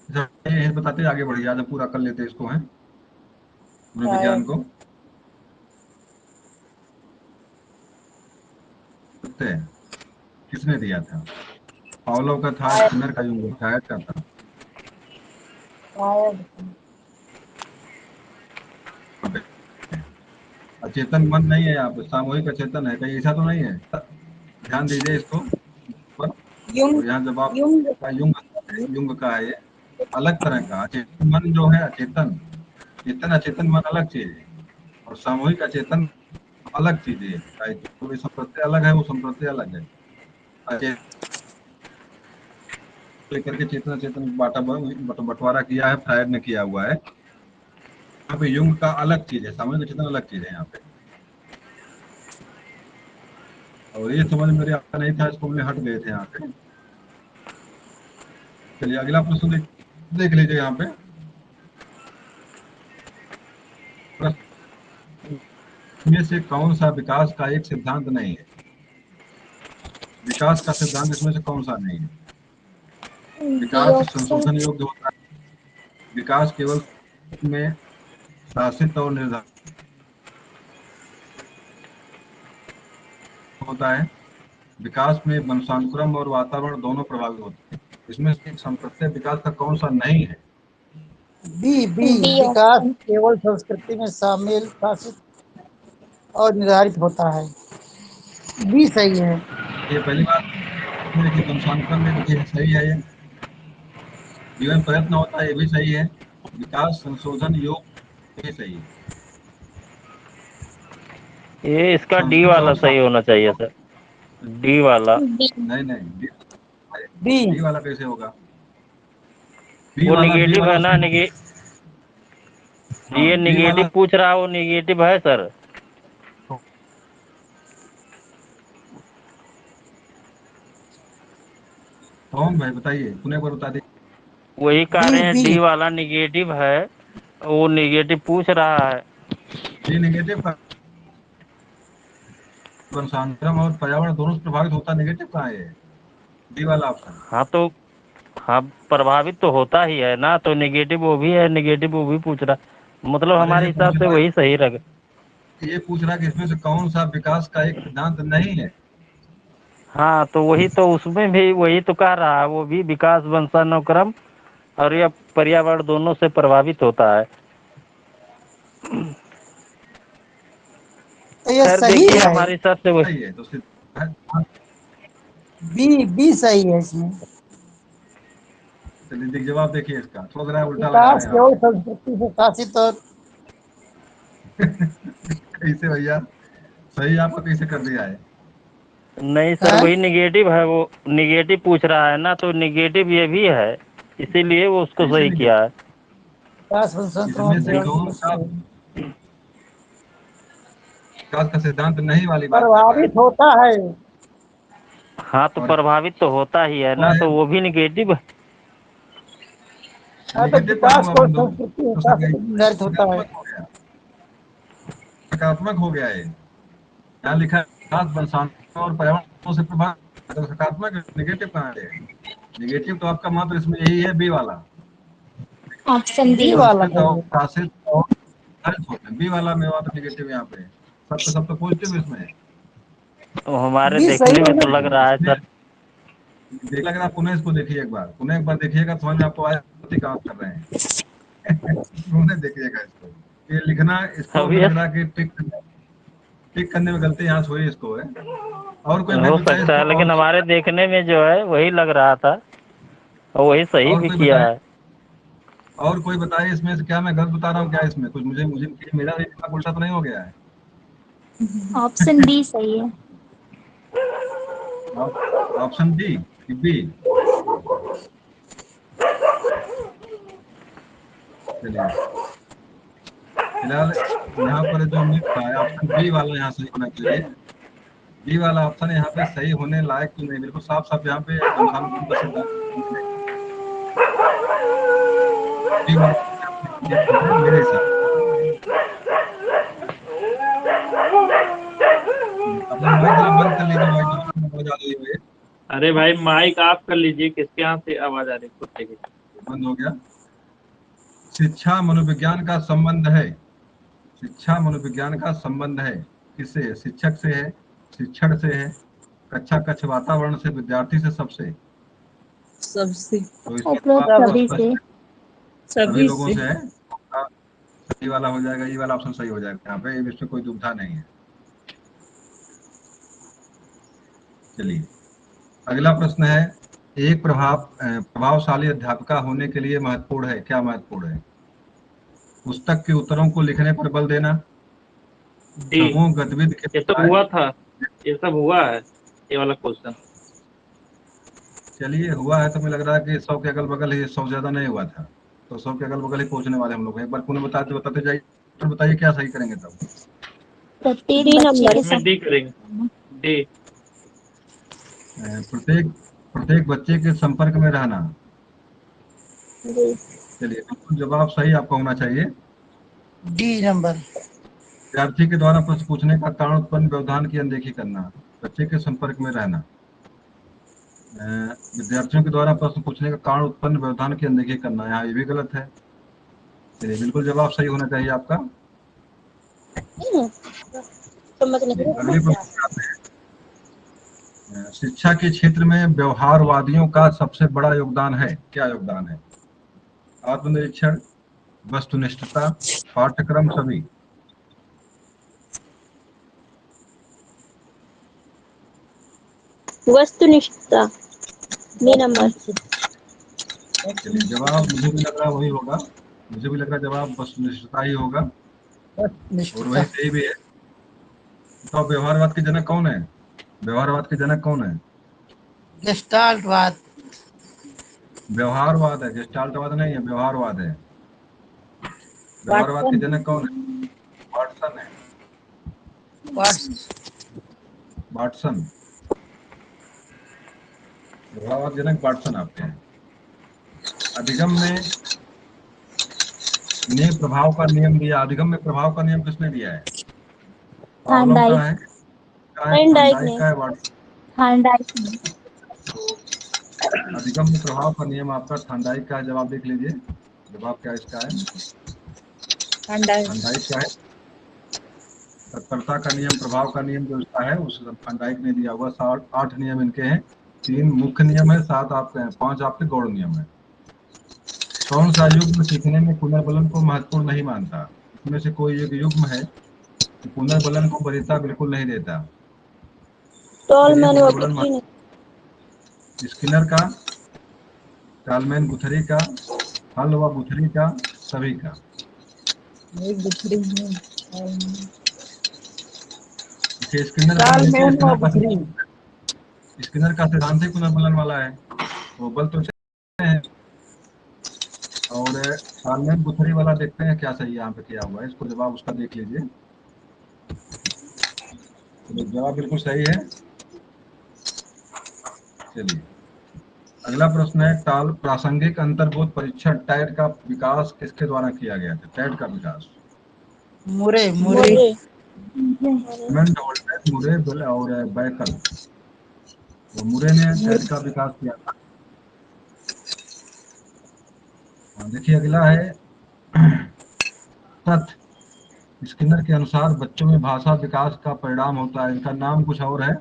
अच्छा, ये बताते आगे बढ़िए, आज हम पूरा कर लेते इसको, है मनोविज्ञान शायद को। प्रत्यय किसने दिया था? पावलोव का था, स्किनर का, यूंग का था? शायद अचेतन मन नहीं है यहाँ पे, सामूहिक अचेतन है, कहीं ऐसा तो नहीं है? ध्यान दीजिए इसको पर। युंग और यहाँ जवाब युंग का युंग, युंग का है ये। अलग तरह का अचेतन मन जो है, अचेतन चेतन अचेतन मन अलग चीज है, और सामूहिक अचेतन अलग चीज है। जो भी संप्रत्यय अलग है, वो संप्रत्यय अलग है। अचेतन लेकर के चेतन अचेतन बंटवारा किया है, फ्रायड ने किया हुआ है। यहाँ पे युंग का अलग चीज है, सामूहिक अचेतन अलग चीज है यहाँ पे। और ये समझ मेरे आता नहीं था, इसको हमने हट गए थे यहाँ पे। चलिए अगला प्रश्न देख लीजिए यहाँ पे। इनमें से कौन सा विकास का एक सिद्धांत नहीं है? विकास का सिद्धांत इसमें से कौन सा नहीं है? विकास संशोधन योग्य होता है, विकास केवल में शासित और निर्धारित होता है, विकास में वंशानुक्रम और वातावरण दोनों प्रभावित होते हैं। इसमें से एक संप्रत्यय विकास का कौन सा नहीं है? बी बी विकास केवल संस्कृति में शामिल, शासित और निर्धारित होता है। बी सही है। ये पहली बात है कि वंशानुक्रम में देखिए सही है, ये जीवन प्रयत्न होता है, ये भी सही है। विकास संशोधन योग भी सही है। ये इसका डी संस्कृत वाला और सही होना चाहिए सर। डी वाला। नहीं नहीं, बी बी वाला कैसे होगा? बी वो वाला, बी निगेटिव है वाला ना, सही। हाँ, ये बी वाला निगेटिव पूछ रहा है, वो निगेटिव है सर। कौन भाई बताइए, पुणे पर बता दीजिए। वही कह बी रहे हैं, बी डी वाला निगेटिव है, वो निगेटिव पूछ रहा है। बी नेगेटिव का वंशानुक्रम और पर्यावरण दोनों से प्रभावित होता, नेगेटिव कहाँ है? बी वाला ऑप्शन। हाँ तो, हाँ प्रभावित तो होता ही है ना, तो निगेटिव वो भी है, निगेटिव वो भी पूछ रहा, मतलब अरे हमारे हिसाब से वही सही रहेगा। ये पूछ रहा है कि इसमें से कौन सा विकास का एक सिद्धांत नहीं है? हाँ तो वही तो, उसमें भी वही तो कह रहा है, वो भी विकास वंशानुक्रम और यह पर्यावरण दोनों से प्रभावित होता है। तो ये खैर सही देखिए, है। हमारे हिसाब से वही। सही है तो सिद्धांत। बी बी सही है इसमें। चलिए जवाब देखिए इसका, थोड़ा सा उल्टा लगा रहे विकास हैं आप। केवल संस्कृति से शासित और कैसे भैया, सही आपका कैसे कर दिया है? नहीं सर, है। वही निगेटिव है, वो निगेटिव पूछ रहा है ना, तो निगेटिव ये भी है, इसीलिए वो उसको कैसे सही नहीं? किया है। विकास वंशानुक्रम और इसमें से कौन सा पर्यावरण विकास का सिद्धांत नहीं वाली बात कर रहा है? प्रभावित होता है। हाँ तो और प्रभावित तो होता ही है ना, तो वो भी निगेटिव है। हाँ तो निगेटिव कहाँ विकास हुआ को बंधु? संस्कृति से तो शासित और निर्धारित होता है। सकारात्मक हो गया। सकारात्मक हो गया है। यहाँ लिखा है विकास बरसाने और पर्यावरण से प्रभावित, तो सकारात्मक नेगेटिव कहाँ है? नेगेटिव तो आपका मात्र इसमें यही है, बी वाला। Option D. वाला परिष्कृत है। और शासित और हरित होते हैं। बी वाला में मात्र नेगेटिव यहाँ पे है, सब तो पॉजिटिव इसमें है। वो हमारे भी देखने सही में तो होना लग रहा है सर। देख लग रहा, पुनः इसको देखिए एक बार, पुनः एक बार देखिएगा, समझ में आपको आया काम कर रहे हैं। पुनः देखिएगा इसको, ये लिखना इसको अभी लग रहा कि टिक करने में गलती यहाँ से हुई इसको है। और कोई भाई हो बताए सकता इसको, है, लेकिन हमारे देखने में जो है वही लग रहा था और वही सही और भी कोई किया बताए, है। और कोई बताए इसमें से क्या मैं गलत बता रहा हूँ क्या? इसमें कुछ मुझे मुझे मेरा दिमाग उल्टा तो नहीं हो गया है? ऑप्शन डी सही है। ऑप्शन डी कि बी? चलिए फिलहाल यहाँ पर जो लिखा है ऑप्शन बी वाला यहाँ सही होना चाहिए। बी वाला ऑप्शन यहाँ पे सही होने लायक तो नहीं, बिल्कुल साफ साफ यहाँ पे घनश्याम का सिद्धांत बी वाला मेरे हिसाब से। अपना माइक जरा बंद कर लीजिए, माइक आवाज आ रही है, अरे भाई माइक ऑफ कर लीजिए, किसके यहाँ से आवाज आ रही है? कुत्ते की। बंद हो गया। शिक्षा मनोविज्ञान का संबंध है, शिक्षा मनोविज्ञान का संबंध है किससे? शिक्षक से है, शिक्षण से है, कक्षा कक्ष वातावरण से, विद्यार्थी से, सबसे? सबसे। तो इसमें उपरोक्त आपको सभी स्पष्ट से। है, सभी सभी लोगों से। से है। आपका सही वाला हो जाएगा, ये वाला ऑप्शन सही हो जाएगा यहाँ पे, इसमें कोई दुविधा नहीं है। चलिए अगला प्रश्न है, एक प्रभावशाली अध्यापिका होने के लिए महत्वपूर्ण है, क्या महत्वपूर्ण है? पुस्तक के उत्तरों को लिखने पर बल देना, डी। समूह गतिविधि के ये सब बजाय, हुआ था, ये सब हुआ है, ये वाला क्वेश्चन। चलिए हुआ है तो मुझे लग रहा है कि 100 के अगल बगल ही, 100 ज्यादा नहीं हुआ था, तो 100 के अगल बगल ही पहुंचने वाले हम लोग। एक बार पुनः बताते जाइए, तो बताइए क्या सही करेंगे तब। प्रत्येक बच्चे के इसमें डी करेंगे, डी। प्रत्येक बच्चे के संपर्क में रहना। चलिए बिल्कुल जवाब सही आपका होना चाहिए। D number. विद्यार्थी के द्वारा प्रश्न पूछने का कारण उत्पन्न व्यवधान की अनदेखी करना, बच्चे के संपर्क में रहना। विद्यार्थियों के द्वारा प्रश्न पूछने का कारण उत्पन्न व्यवधान की अनदेखी करना, यहाँ ये भी गलत है। चलिए बिल्कुल जवाब सही होना चाहिए आपका। अगले प्रश्न पे आते हैं। शिक्षा के क्षेत्र में व्यवहारवादियों का सबसे बड़ा योगदान है, क्या योगदान है? आत्मनिरीक्षण, वस्तुनिष्ठता, पाठ्यक्रम, सभी? वस्तुनिष्ठता बी नंबर। चलिए जवाब मुझे भी लग रहा वही होगा, मुझे भी लग रहा जवाब वस्तुनिष्ठता ही होगा, और वही सही भी है। तो व्यवहारवाद के जनक कौन है? व्यवहारवाद के जनक कौन है? गेस्टाल्टवाद। व्यवहारवाद है, गेस्टाल्टवाद नहीं है, व्यवहारवाद है। व्यवहारवाद के जनक कौन है? वाटसन है, वाटसन। व्यवहारवाद जनक वाटसन आपके हैं। अधिगम में ने प्रभाव का नियम दिया, अधिगम में प्रभाव का नियम किसने दिया है? पावलोव का है, थार्नडाइक का है, वाटसन? थार्नडाइक। तो अधिगम में प्रभाव का नियम आपका थार्नडाइक का है। जवाब देख लीजिए, जवाब क्या इसका है? थार्नडाइक का है। तत्परता का नियम, प्रभाव का नियम जो इसका है उस थार्नडाइक ने दिया हुआ। 8 नियम इनके हैं, 3 मुख्य नियम है, 7 आपके हैं, 5 आपके गौण नियम है। कौन सा युग्म सीखने में पुनर्बलन को महत्वपूर्ण नहीं मानता? इसमें से कोई एक युग्म है कि पुनर्बलन को वरीयता बिल्कुल नहीं देता? स्किनर का, टालमैन गुथरी का, हल व गुथरी का, सभी का? स्किनर का सिद्धांत ही पुनर्बलन वाला है, वो बल तो है। और टालमैन गुथरी वाला देखते हैं क्या सही यहाँ पे किया हुआ है, इसको जवाब उसका देख लीजिए। तो जवाब बिल्कुल सही है। चलिए अगला प्रश्न है, प्रासंगिक अंतर्बोध परीक्षण टैट का विकास किसके द्वारा किया गया था? टैट का विकास मुरे मुरे एडमंड होल्डन, मुरे बेल और बैकल। तो मुरे ने शहर का विकास किया था। देखिए अगला है तथ्य। स्किनर के अनुसार बच्चों में भाषा विकास का परिणाम होता है। इनका नाम कुछ और है,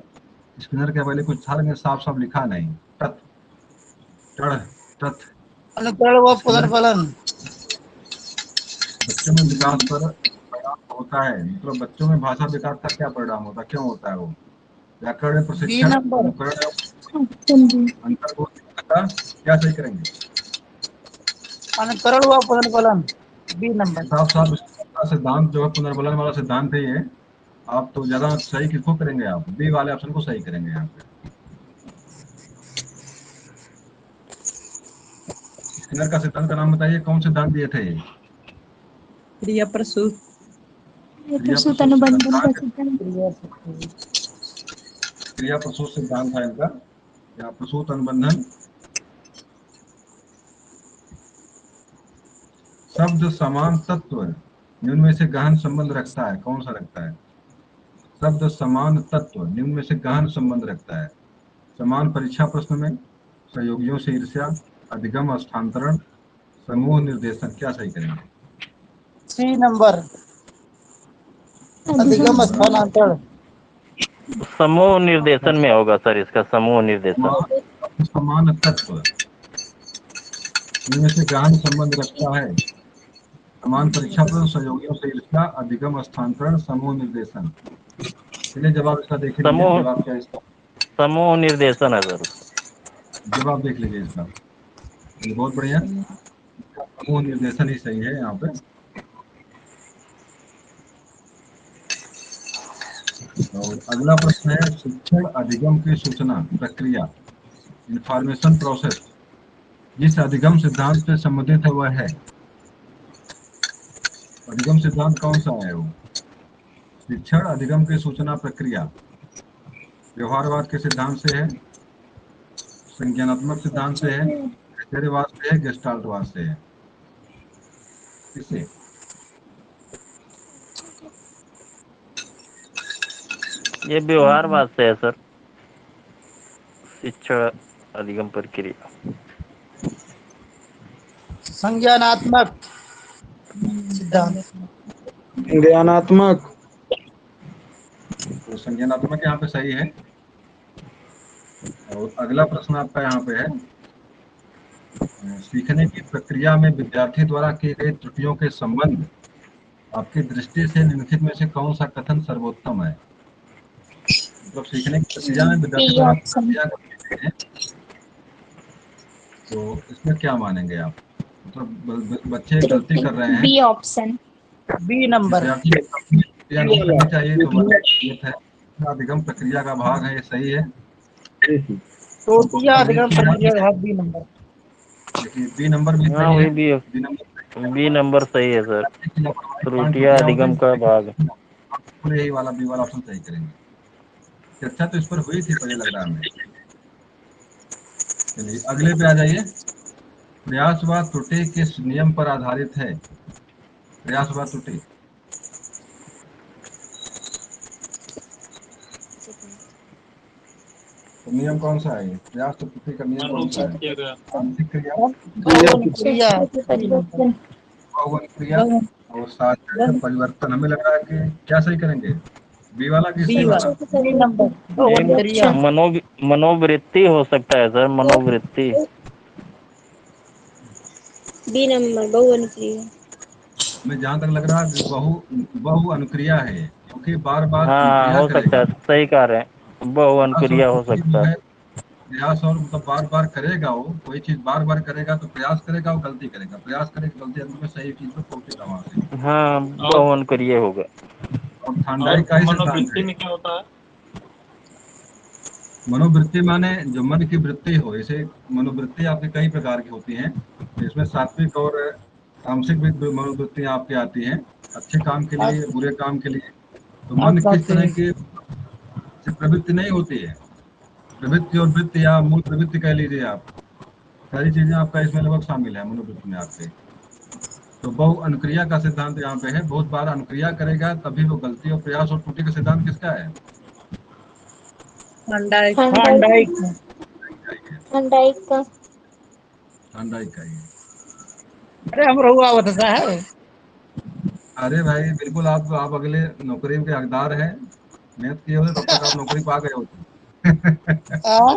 स्किनर के पहले कुछ था लेकिन साफ साफ लिखा नहीं। तथ्य, तथ्य अनुकरण व पुनर्फलन। बच्चों में विकास पर परिणाम होता है, मतलब बच्चों में भाषा विकास का क्या परिणाम होता है, क्यों होता है वो? व्याकरण बी प्रशिक्षण, नंबर। अनुकरण, ऑप्शन बी। अंतर्बोध, क्या सही करेंगे? अनुकरण व पुनर्फलन, बी नंबर। साफ साफ सिद्धांत जो है पुनर्बलन वाला सिद्धांत है ये। आप तो ज्यादा सही किसको करेंगे? आप बी वाले ऑप्शन को सही करेंगे यहाँ पे। स्किनर का सिद्धांत का नाम बताइए, कौन सिद्धांत दिए थे ये? क्रिया प्रसूत। प्रसूत अनुबंधन का सिद्धांत। क्रिया प्रसूत सिद्धांत है इनका, या प्रसूत अनुबंधन। शब्द समान तत्व निम्न में से गहन संबंध रखता है, कौन सा रखता है? शब्द समान तत्व निम्न में से गहन संबंध रखता है। समान परीक्षा प्रश्न में, सहयोगियों से ईर्ष्या, अधिगम स्थानांतरण, समूह निर्देशन, क्या सही करेंगे? सी नंबर, अधिगम स्थानांतरण। समूह निर्देशन में होगा सर, इसका समूह निर्देशन। समान तत्व इनमें से गहन संबंध रखता है। समान परीक्षा प्रश्न, सहयोगियों से ईर्ष्या, अधिगम स्थानांतरण, समूह निर्देशन। चलिए जवाब इसका देख लीजिए, समूह जवाब क्या है इसका? समूह निर्देशन है सर। जवाब देख लीजिए इसका। चलिए बहुत बढ़िया, समूह निर्देशन ही सही है यहाँ पे। और अगला प्रश्न है, शिक्षण अधिगम की सूचना प्रक्रिया, इंफॉर्मेशन प्रोसेस, जिस अधिगम सिद्धांत से संबंधित है वह है। अधिगम सिद्धांत कौन सा है वो? शिक्षण अधिगम की सूचना प्रक्रिया व्यवहारवाद के सिद्धांत से है, संज्ञानात्मक सिद्धांत से है, आश्चर्यवाद से है, गेस्टाल्टवाद से है? किससे? ये व्यवहारवाद से है सर, शिक्षण अधिगम प्रक्रिया। संज्ञानात्मक सिद्धांत। संज्ञानात्मक, तो संज्ञानात्मक यहाँ पे सही है। और अगला प्रश्न आपका यहाँ पे है, सीखने की प्रक्रिया में विद्यार्थी द्वारा की गई त्रुटियों के संबंध आपकी दृष्टि से निम्नलिखित में से कौन सा कथन सर्वोत्तम है? मतलब सीखने की प्रक्रिया में विद्यार्थी बी द्वारा ऑप्शन। त्रुटियां करते हैं, तो इसमें क्या मानेंगे आप? मतलब बच्चे गलती कर रहे हैं, बी ऑप्शन। B number. विद्यार्थी अपनी त्रुटियां नहीं करनी चाहिए, तो वह गलत है। अधिगम प्रक्रिया का भाग है, ये सही है। त्रुटियां अधिगम प्रक्रिया का भाग, बी नंबर। देखिए बी नंबर भी हाँ सही वही है। बी बी नंबर सही है सर, त्रुटियां त्रुटियां हो अधिगम का भाग। गई, पूरे यही वाला बी वाला ऑप्शन सही करेंगे। चर्चा तो इस पर हुई थी पहले, लग रहा है। चलिए अगले पे आ जाइए। प्रयास व त्रुटि किस नियम पर आधारित है? प्रयास व त्रुटि, तो नियम कौन सा है? प्रयास तो त्रुटि का नियम कौन सा है? आंशिक क्रिया, बहुवचन क्रिया और साधारण परिवर्तन। हमें लग रहा है कि क्या सही करेंगे, बी वाला कि सी वाला? B number. ये मनोवृत्ति हो सकता है सर, मनोवृत्ति। बी नंबर, बहुवचन क्रिया। हमें जहां तक लग रहा है बहु अनुक्रिया है, क्योंकि बार बार हाँ अनुक्रिया हो सकता करेगा। है, सही कह रहे हैं, बहुवचन प्रयास और क्रिया हो त्रुटि सकता जो है। है, प्रयास और मतलब बार बार करेगा, वो कोई चीज बार बार करेगा तो प्रयास करेगा, वो गलती करेगा, प्रयास करेगा गलती, अंत में सही चीज पे पहुंचेगा वहां से। हाँ बहुवचन क्रिया होगा। और थांडाई का ही सिद्धांत मनोवृत्ति है। में क्या होता है? मनोवृत्ति माने जो मन की वृत्ति हो। जैसे मनोवृत्ति आपकी कई प्रकार की होती हैं, इसमें सात्विक और तामसिक भी मनोवृत्तियां आपकी आती हैं, अच्छे काम के लिए, बुरे काम के लिए। तो मन किस तरह की प्रवृत्ति नहीं होती है, प्रवृत्ति और वृत्ति या मूल प्रवृत्ति कह लीजिए आप, सारी चीजें आपका इसमें लगभग शामिल है मनोवृत्ति में आपके। तो बहु अनुक्रिया का सिद्धांत यहाँ पे है, बहुत बार अनुक्रिया करेगा तभी वो गलती और प्रयास और त्रुटि का सिद्धांत किसका है? थॉर्नडाइक। थॉर्नडाइक थॉर्नडाइक का। थॉर्नडाइक का ही है। अरे हम रहुआ हुआ था साहब। अरे भाई बिल्कुल, आप अगले नौकरी के हकदार हैं। मेहनत किए होते तब तक आप नौकरी पा गए होते। हाँ?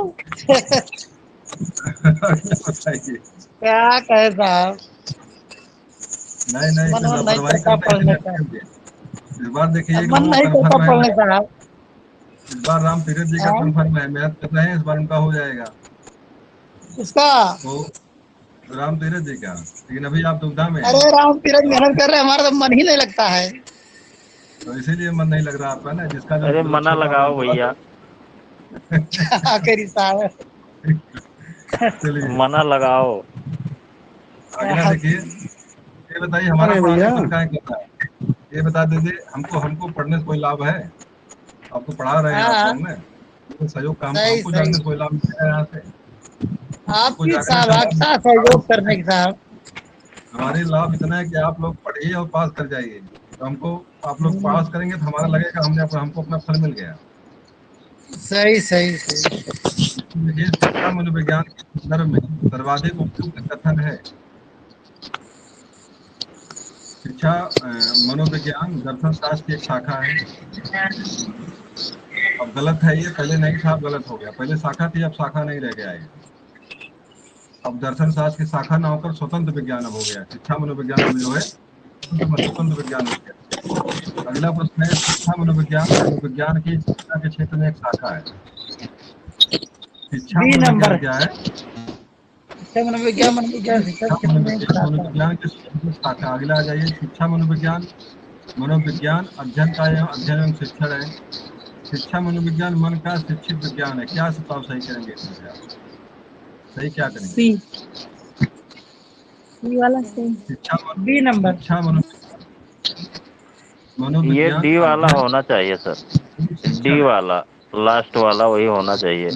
बताइए। क्या कहे साहब, नहीं मन इसे मन नहीं लापरवाही करता करते पढ़ने हैं, का। इस बार देखिए कि मन वो नहीं करता कन्फर्म है, पढ़ने साहब। इस बार राम तीरथ जी का हाँ? कन्फर्म है, मेहनत कर रहे हैं, इस बार उनका हो जाएगा इसका वो, राम तीरथ जी का। लेकिन अभी आप दुविधा में हैं, अरे राम तीरथ मेहनत कर रहे हैं, हमारा तो मन ही नहीं लगता है। तो इसीलिए मन नहीं लग रहा आपका ना, जिसका जो अरे मना लक्ष्य होता है वो लगाओ पूरा भैया, क्या करी साहब। चलिए मना लगाओ। अगला देखिए, ये बताइए हमारा अरे पढ़ाने भैया, का मन काहे कर रहा है? ये बता दीजिए, हमको हमको पढ़ने से कोई लाभ है? आपको पढ़ा रहे हैं आपको हाँ हमने, तो सहयोग का सही हमको सही, जानने से कोई लाभ मिल रहा है यहाँ से? हमको आपकी जानने से लाभ सहभागिता सहयोग करने के साहब। हमारे लाभ इतना है कि आप लोग पढ़िए और पास कर जाइए, तो हमको आप लोग पास करेंगे तो हमारा लगेगा हमको अपना फल मिल गया। सही सही सही। देखिए शिक्षा मनोविज्ञान के संदर्भ में सर्वाधिक उपयुक्त कथन है, शिक्षा मनोविज्ञान दर्शन शास्त्र की एक शाखा है। अब गलत है ये, पहले नहीं था, अब गलत हो गया। पहले शाखा थी, अब शाखा नहीं रह गया है। अब दर्शन शास्त्र की शाखा ना होकर स्वतंत्र विज्ञान अब हो गया। शिक्षा मनोविज्ञान अब जो है स्वतंत्र विज्ञान हो गया। अगला प्रश्न है, शिक्षा मनोविज्ञान मनोविज्ञान की शिक्षा के क्षेत्र में एक शाखा है। शिक्षा बी नंबर, मनोविज्ञान क्या है? शिक्षा मनोविज्ञान शिक्षा के शिक्षा क्षेत्र में एक शाखा है। मनोविज्ञान की शाखा। अगला आ जाइए, शिक्षा मनोविज्ञान मनोविज्ञान अध्ययन का एवं अध्ययन एवं शिक्षण है। शिक्षा मनोविज्ञान मन का शिक्षित विज्ञान है। क्या आप सही करेंगे इसमें से? आप सही क्या करेंगे? सी, सी वाला सही। बी नंबर, शिक्षा ये मनोविज्ञान डी वाला अध्ययन होना चाहिए सर, एवं डी शिक्षण है। वाला, लास्ट वाला वही होना चाहिए।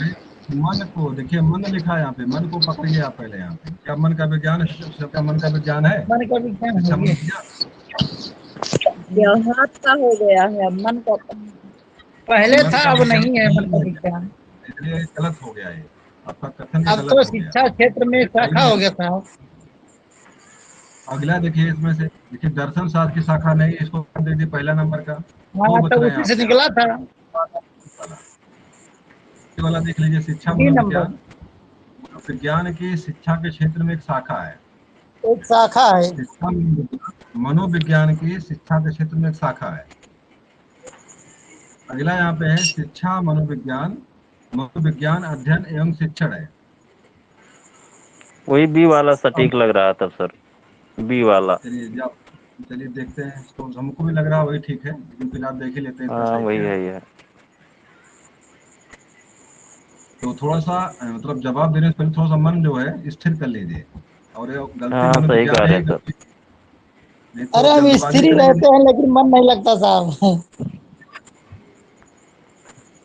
मन को देखिए, मन लिखा है यहाँ पे, मन को पकड़िए आप पहले। यहाँ पे क्या मन का विज्ञान है? सबका मन का विज्ञान है, मन का विज्ञान है शिक्षा ये। मनोविज्ञान। व्यवहार का हो गया है, अब मन का। पहले मन था, का अब विज्ञान नहीं है मन का नहीं है, विज्ञान। इसलिए गलत हो गया ये, आपका कथन ही अब गलत तो हो गया। शिक्षा क्षेत्र में शाखा हो गया साहब। अगला देखिए, इसमें से देखिए दर्शन शास्त्र की शाखा नहीं, इसको दे दीजिए पहला नंबर का। दो हाँ बच तो रहे हैं उसी से आपके निकला था। वाला, ये वाला देख लीजिए, शिक्षा बी नंबर, मनोविज्ञान विज्ञान की शिक्षा के क्षेत्र में एक शाखा है। एक शाखा है। शिक्षा मनोविज्ञान की शिक्षा के क्षेत्र में एक शाखा है। अगला यहाँ पे है, शिक्षा मनोविज्ञान मनोविज्ञान अध्ययन एवं शिक्षण है। वही बी वाला अब सटीक लग रहा था सर, बी वाला। चलिए चलिए देखते हैं इसको, हमको भी लग रहा है वही ठीक है, लेकिन फिलहाल देख ही लेते हैं इसमें हाँ सही वही क्या है है। ये। तो थोड़ा सा मतलब जवाब देने से पहले थोड़ा सा मन जो है स्थिर कर लीजिए, और ये गलती हाँ सही मनोविज्ञान कह है रहे ही हैं सर। गलती, नहीं तो अरे हम जल्दबाजी स्त्री करेंगे। रहते हैं लेकिन मन नहीं लगता साहब।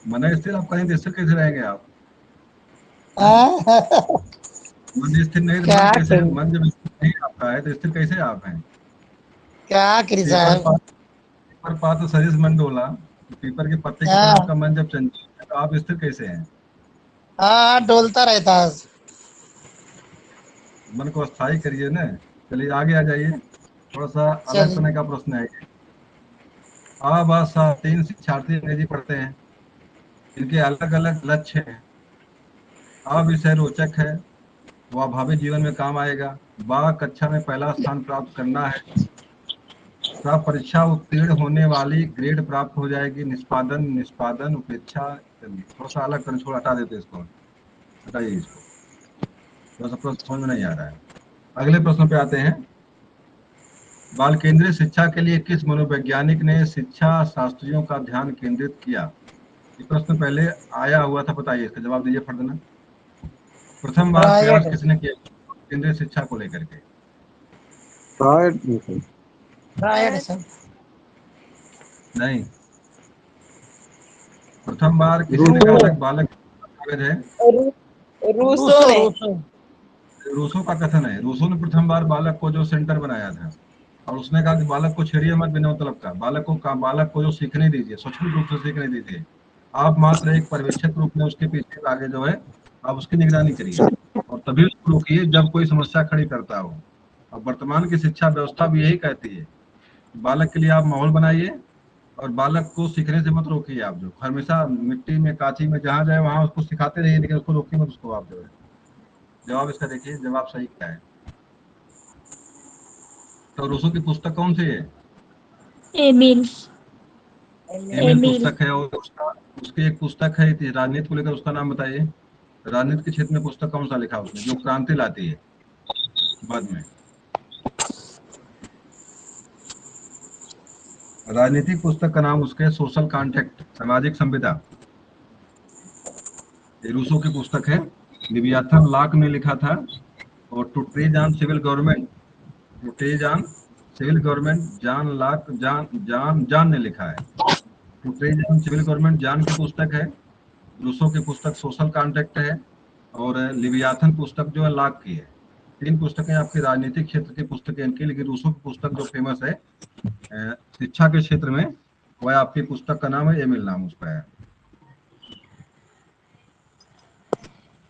मन स्थिर आप कहेंगे, स्थिर कैसे रहेंगे आप? हाँ? मन स्थिर नहीं तो मन क्या कैसे, करूं, मन जब स्थिर नहीं आपका है तो स्थिर कैसे आप हैं? क्या करी पीपर साहब। पात पीपर पात सरिस मन डोला, तो पीपर के पत्ते की तरह हाँ आपका मन जब चंचल है तो आप स्थिर कैसे हैं? हाँ, डोलता रहता है। मन को स्थायी करिए ना। चलिए आगे आ जाइए, थोड़ा सा अलग चलिए, तरह का प्रश्न है। आ बा सा तीन शिक्षार्थी अंग्रेजी पढ़ते हैं, इनके अलग अलग लक्ष्य हैं। आ विषय रोचक है, वह भावी जीवन में काम आएगा। बा कक्षा में पहला स्थान प्राप्त करना है। सा परीक्षा उत्तीर्ण होने वाली ग्रेड प्राप्त हो जाएगी। निष्पादन निष्पादन उपेक्षा। चलिए थोड़ा सा अलग करना, छोड़ हटा देते हैं इसको, हटाइए इसको, थोड़ा सा प्रश्न समझ में नहीं आ रहा है। अगले प्रश्न पे आते हैं, बाल केंद्रित शिक्षा के लिए किस मनोवैज्ञानिक ने शिक्षा शास्त्रियों का ध्यान केंद्रित किया? ये प्रश्न पहले आया हुआ था, बताइए इसका जवाब दीजिए फर्दना। प्रथम बार प्रयास रायड, किसने किया केंद्रीय शिक्षा को लेकर के? Ride sir. नहीं, प्रथम बार किसने कहा था कि बालक कागज है? रूसो रूसो ने। रूसो। रूसो का कथन है, रूसो ने प्रथम बार बालक को जो सेंटर बनाया था। और उसने कहा कि बालक को छेड़िए मत बिना मतलब का, बालक को जो सीखने दीजिए, स्वतंत्र रूप से सीखने दीजिए। आप मात्र एक पर्यवेक्षक रूप में उसके पीछे आगे जो है आप उसकी निगरानी करिए, और तभी उसको रोकिए जब कोई समस्या खड़ी करता हो। और वर्तमान की शिक्षा व्यवस्था भी यही कहती है, बालक के लिए आप माहौल बनाइए और बालक को सीखने से मत रोकिए। आप जो हमेशा मिट्टी में, कांची में जहां जाए वहां उसको सिखाते रहिए, लेकिन उसको रोकिए मत उसको। आप जो है जवाब इसका देखिए, जवाब सही क्या है। तो रूसो की पुस्तक कौन सी है? एमिल एमिल पुस्तक है। और उसकी एक पुस्तक है राजनीति को लेकर, उसका नाम बताइए। राजनीति के क्षेत्र में पुस्तक कौन सा लिखा उसने जो क्रांति लाती है बाद में? राजनीतिक पुस्तक का नाम उसके सोशल कॉन्ट्रैक्ट, सामाजिक संविदा। ये रूसो की पुस्तक है। लिवियाथन लाक ने लिखा था। और two treatises on civil government, two treatises on civil government John ने लिखा है। Two treatises on civil government John की पुस्तक है। रूसो की पुस्तक सोशल कॉन्ट्रैक्ट है। और लिवियाथन पुस्तक जो है लाक की है। 3 पुस्तकें आपकी राजनीतिक क्षेत्र की पुस्तकें इनकी, लेकिन रूसो की पुस्तक जो फेमस है शिक्षा के क्षेत्र में, वह आपकी पुस्तक का नाम है एमिल, नाम उसका है।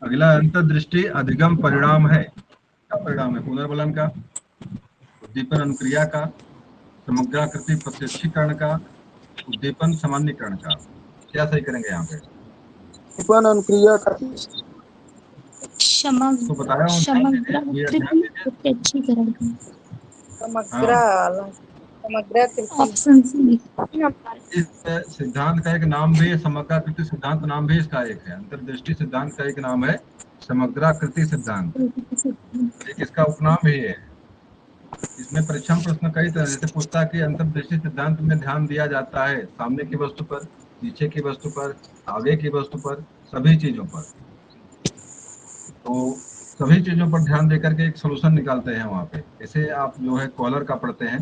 अगला, अंतर्दृष्टि अधिगम परिणाम है। क्या परिणाम है? पुनर्बलन का, उद्दीपन अनुक्रिया का, समग्राकृति प्रत्यक्षीकरण का, उद्दीपन सामान्यकरण का। क्या सही करेंगे यहाँ पे? उद्दीपन अनुक्रिया का। तो बताया हूँ, ध्यान दीजिए। प्रत्यक्षीकरण ऑप्शन सी। इस सिद्धांत का एक नाम भी समग्राकृति सिद्धांत नाम भी इसका एक है। अंतर्दृष्टि सिद्धांत का एक नाम है समग्राकृति सिद्धांत, एक इसका उपनाम भी है। इसमें परीक्षण प्रश्न कई तरह, जैसे पूछता है कि अंतर्दृष्टि सिद्धांत में ध्यान दिया जाता है सामने की वस्तु पर, पीछे की वस्तु पर, आगे की वस्तु पर, सभी चीजों पर। तो सभी चीजों पर ध्यान देकर के एक सोल्यूशन निकालते हैं वहाँ पे। जैसे आप जो है कॉलर का पढ़ते हैं,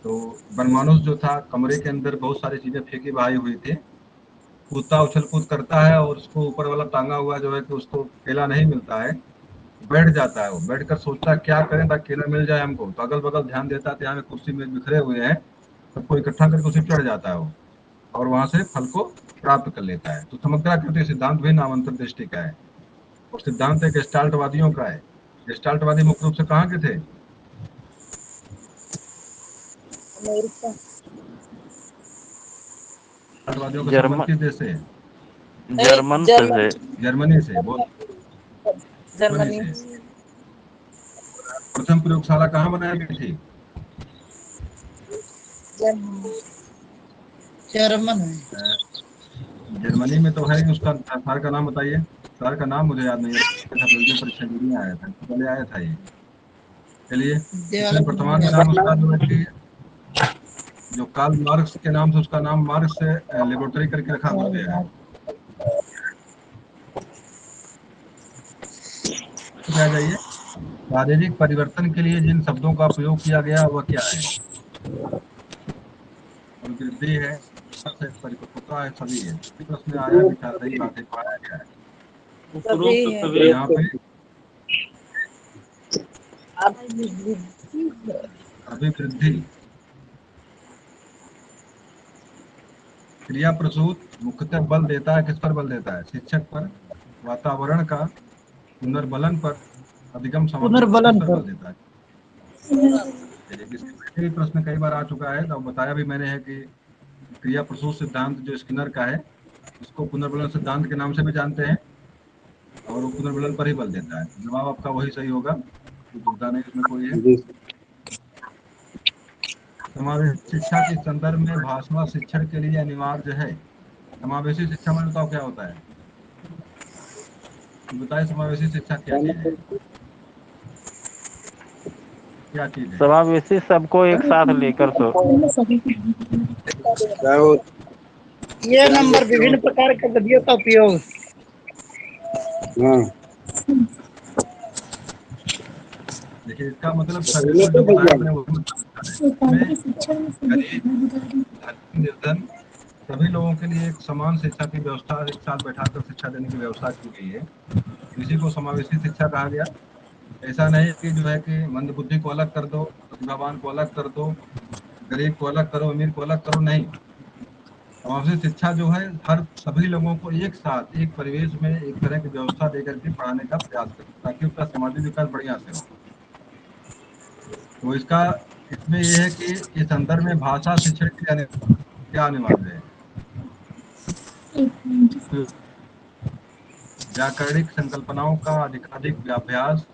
तो बनमानुस जो था कमरे के अंदर बहुत सारी चीजें फेंकी बहाई हुई थी, कूदता उछल कूद करता है और उसको ऊपर वाला टांगा हुआ जो है कि उसको केला नहीं मिलता है, बैठ जाता है। वो बैठ कर सोचता है क्या करें ताकि केला मिल जाए हमको। तो अगल बगल ध्यान देता है तो यहाँ पे कुर्सी में बिखरे हुए हैं, सबको इकट्ठा करके उसे चढ़ जाता है वो, और वहां से फल को प्राप्त कर लेता है। तो समग्राकृति सिद्धांत भी नाम अंतर्दृष्टि का है। और सिद्धांत एक गेस्टाल्टवादियों का है। गेस्टाल्टवादी मुख्य रूप से कहाँ के थे? गेस्टाल्टवादियों का संबंध किस देश से? जर्मन से। जर्मनी से। बहुत जर्मनी से। प्रथम प्रयोगशाला कहाँ बनाई गई थी? जर्मनी में तो है। उसका शहर का नाम बताइए। शहर का नाम मुझे याद नहीं है, परीक्षा में आया था, पहले आया था ये। चलिए, वर्तमान में नाम उसका जो है कि जो कार्ल मार्क्स के नाम से, उसका नाम मार्क्स से लेबोरेटरी करके रखा गया है। क्या जाइए, शारीरिक परिवर्तन के लिए जिन शब्दों का प्रयोग किया गया वह क्या है? वृद्धि है, परिपक्वता है, सभी है। प्रश्न आया भी था, सही बात है, पाया गया है। यहाँ पे अभिवृद्धि, क्रिया प्रसूत मुख्यतः बल देता है, किस पर बल देता है? शिक्षक पर, वातावरण का, पुनर्बलन पर, अधिगम पुनर्बलन पर बल देता है। इसके भी प्रश्न कई बार आ चुका है, तो बताया भी मैंने है कि क्रिया प्रसूत सिद्धांत जो स्किनर का है, उसको पुनर्बलन सिद्धांत के नाम से भी जानते हैं, और वो पुनर्बलन पर ही बल देता है। जवाब आपका वही सही होगा, दुविधा नहीं इसमें कोई है। समावेशी शिक्षा के संदर्भ में भाषा शिक्षण के लिए अनिवार्य है। समावेशी शिक्षा में बताओ क्या होता है? बताइए, समावेशी शिक्षा क्या चीज है? क्या चीज है? समावेशी सबको एक साथ लेकर ये नंबर विभिन्न प्रकार के गद्यों का उपयोग। देखिए, इसका मतलब सभी को जो बताया आपने वो निर्धन सभी लोगों के लिए एक समान शिक्षा की व्यवस्था, एक साथ बैठाकर शिक्षा देने की व्यवस्था की गई है। इसी को समावेशी शिक्षा कहा गया। ऐसा नहीं कि जो है कि मंदबुद्धि को अलग कर दो, प्रतिभावान को अलग कर दो, गरीब को अलग करो, अमीर को अलग करो, नहीं। समावेशी शिक्षा जो है हर सभी लोगों को एक साथ एक परिवेश में एक तरह की व्यवस्था देकर के पढ़ाने का प्रयास करें ताकि उसका सामाजिक विकास बढ़िया से हो। तो इसका इसमें यह है कि इस संदर्भ में भाषा शिक्षण क्या अनिवार्य है। एक मिनट। व्याकरणिक संकल्पनाओं का अधिकाधिक अभ्यास,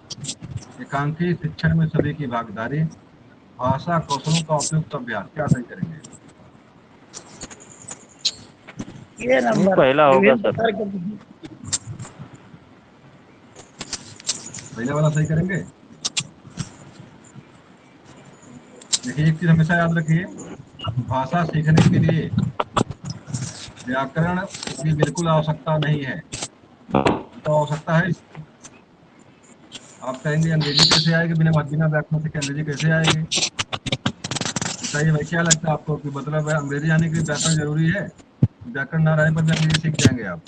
एकांकी शिक्षण में सभी की भागीदारी, भाषा कौशलों का उपयुक्त अभ्यास। क्या सही करेंगे? ये नंबर पहला होगा विभिन्न सर। प्रकार के पहले वाला सही करेंगे। देखिए एक चीज हमेशा याद रखिए, भाषा सीखने के लिए व्याकरण की बिल्कुल आवश्यकता नहीं है। तो आवश्यकता है, आप कहेंगे अंग्रेजी कैसे आएगी, बिना व्याकरण सीखे अंग्रेजी कैसे आएगी? बताइए भाई, क्या लगता है आपको कि मतलब अंग्रेजी आने के लिए व्याकरण जरूरी है? व्याकरण ना रहने पर भी अंग्रेजी सीख जाएंगे आप?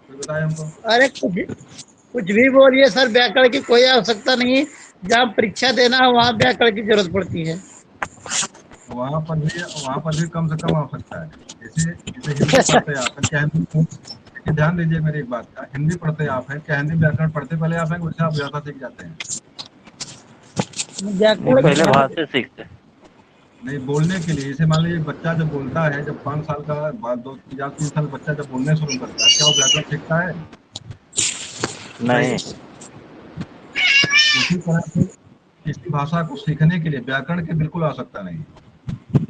कोई बताए हमको। अरे कुछ भी बोलिए सर, व्याकरण की कोई आवश्यकता नहीं। जहाँ परीक्षा देना है वहाँ व्याकरण की जरूरत पड़ती है। वहां पर भी कम से कम आवश्यकता है। जैसे जैसे हिंदी पढ़ते आप हैं, क्या हिंदी, देखिए ध्यान दीजिए मेरी एक बात का, हिंदी पढ़ते आप हैं, क्या हिंदी व्याकरण पढ़ते पहले आप हैं, वैसे आप भाषा सीख जाते हैं? व्याकरण पहले की भाषा सीखते हैं। नहीं, बोलने के लिए जैसे मान लीजिए बच्चा जब बोलता है, जब 5 साल का बाद 2 या 3 साल बच्चा जब बोलने शुरू करता है, क्या वो व्याकरण सीखता है? नहीं। बताइए। उसी तरह से किसी भाषा को सीखने के लिए व्याकरण की बिल्कुल आवश्यकता नहीं है,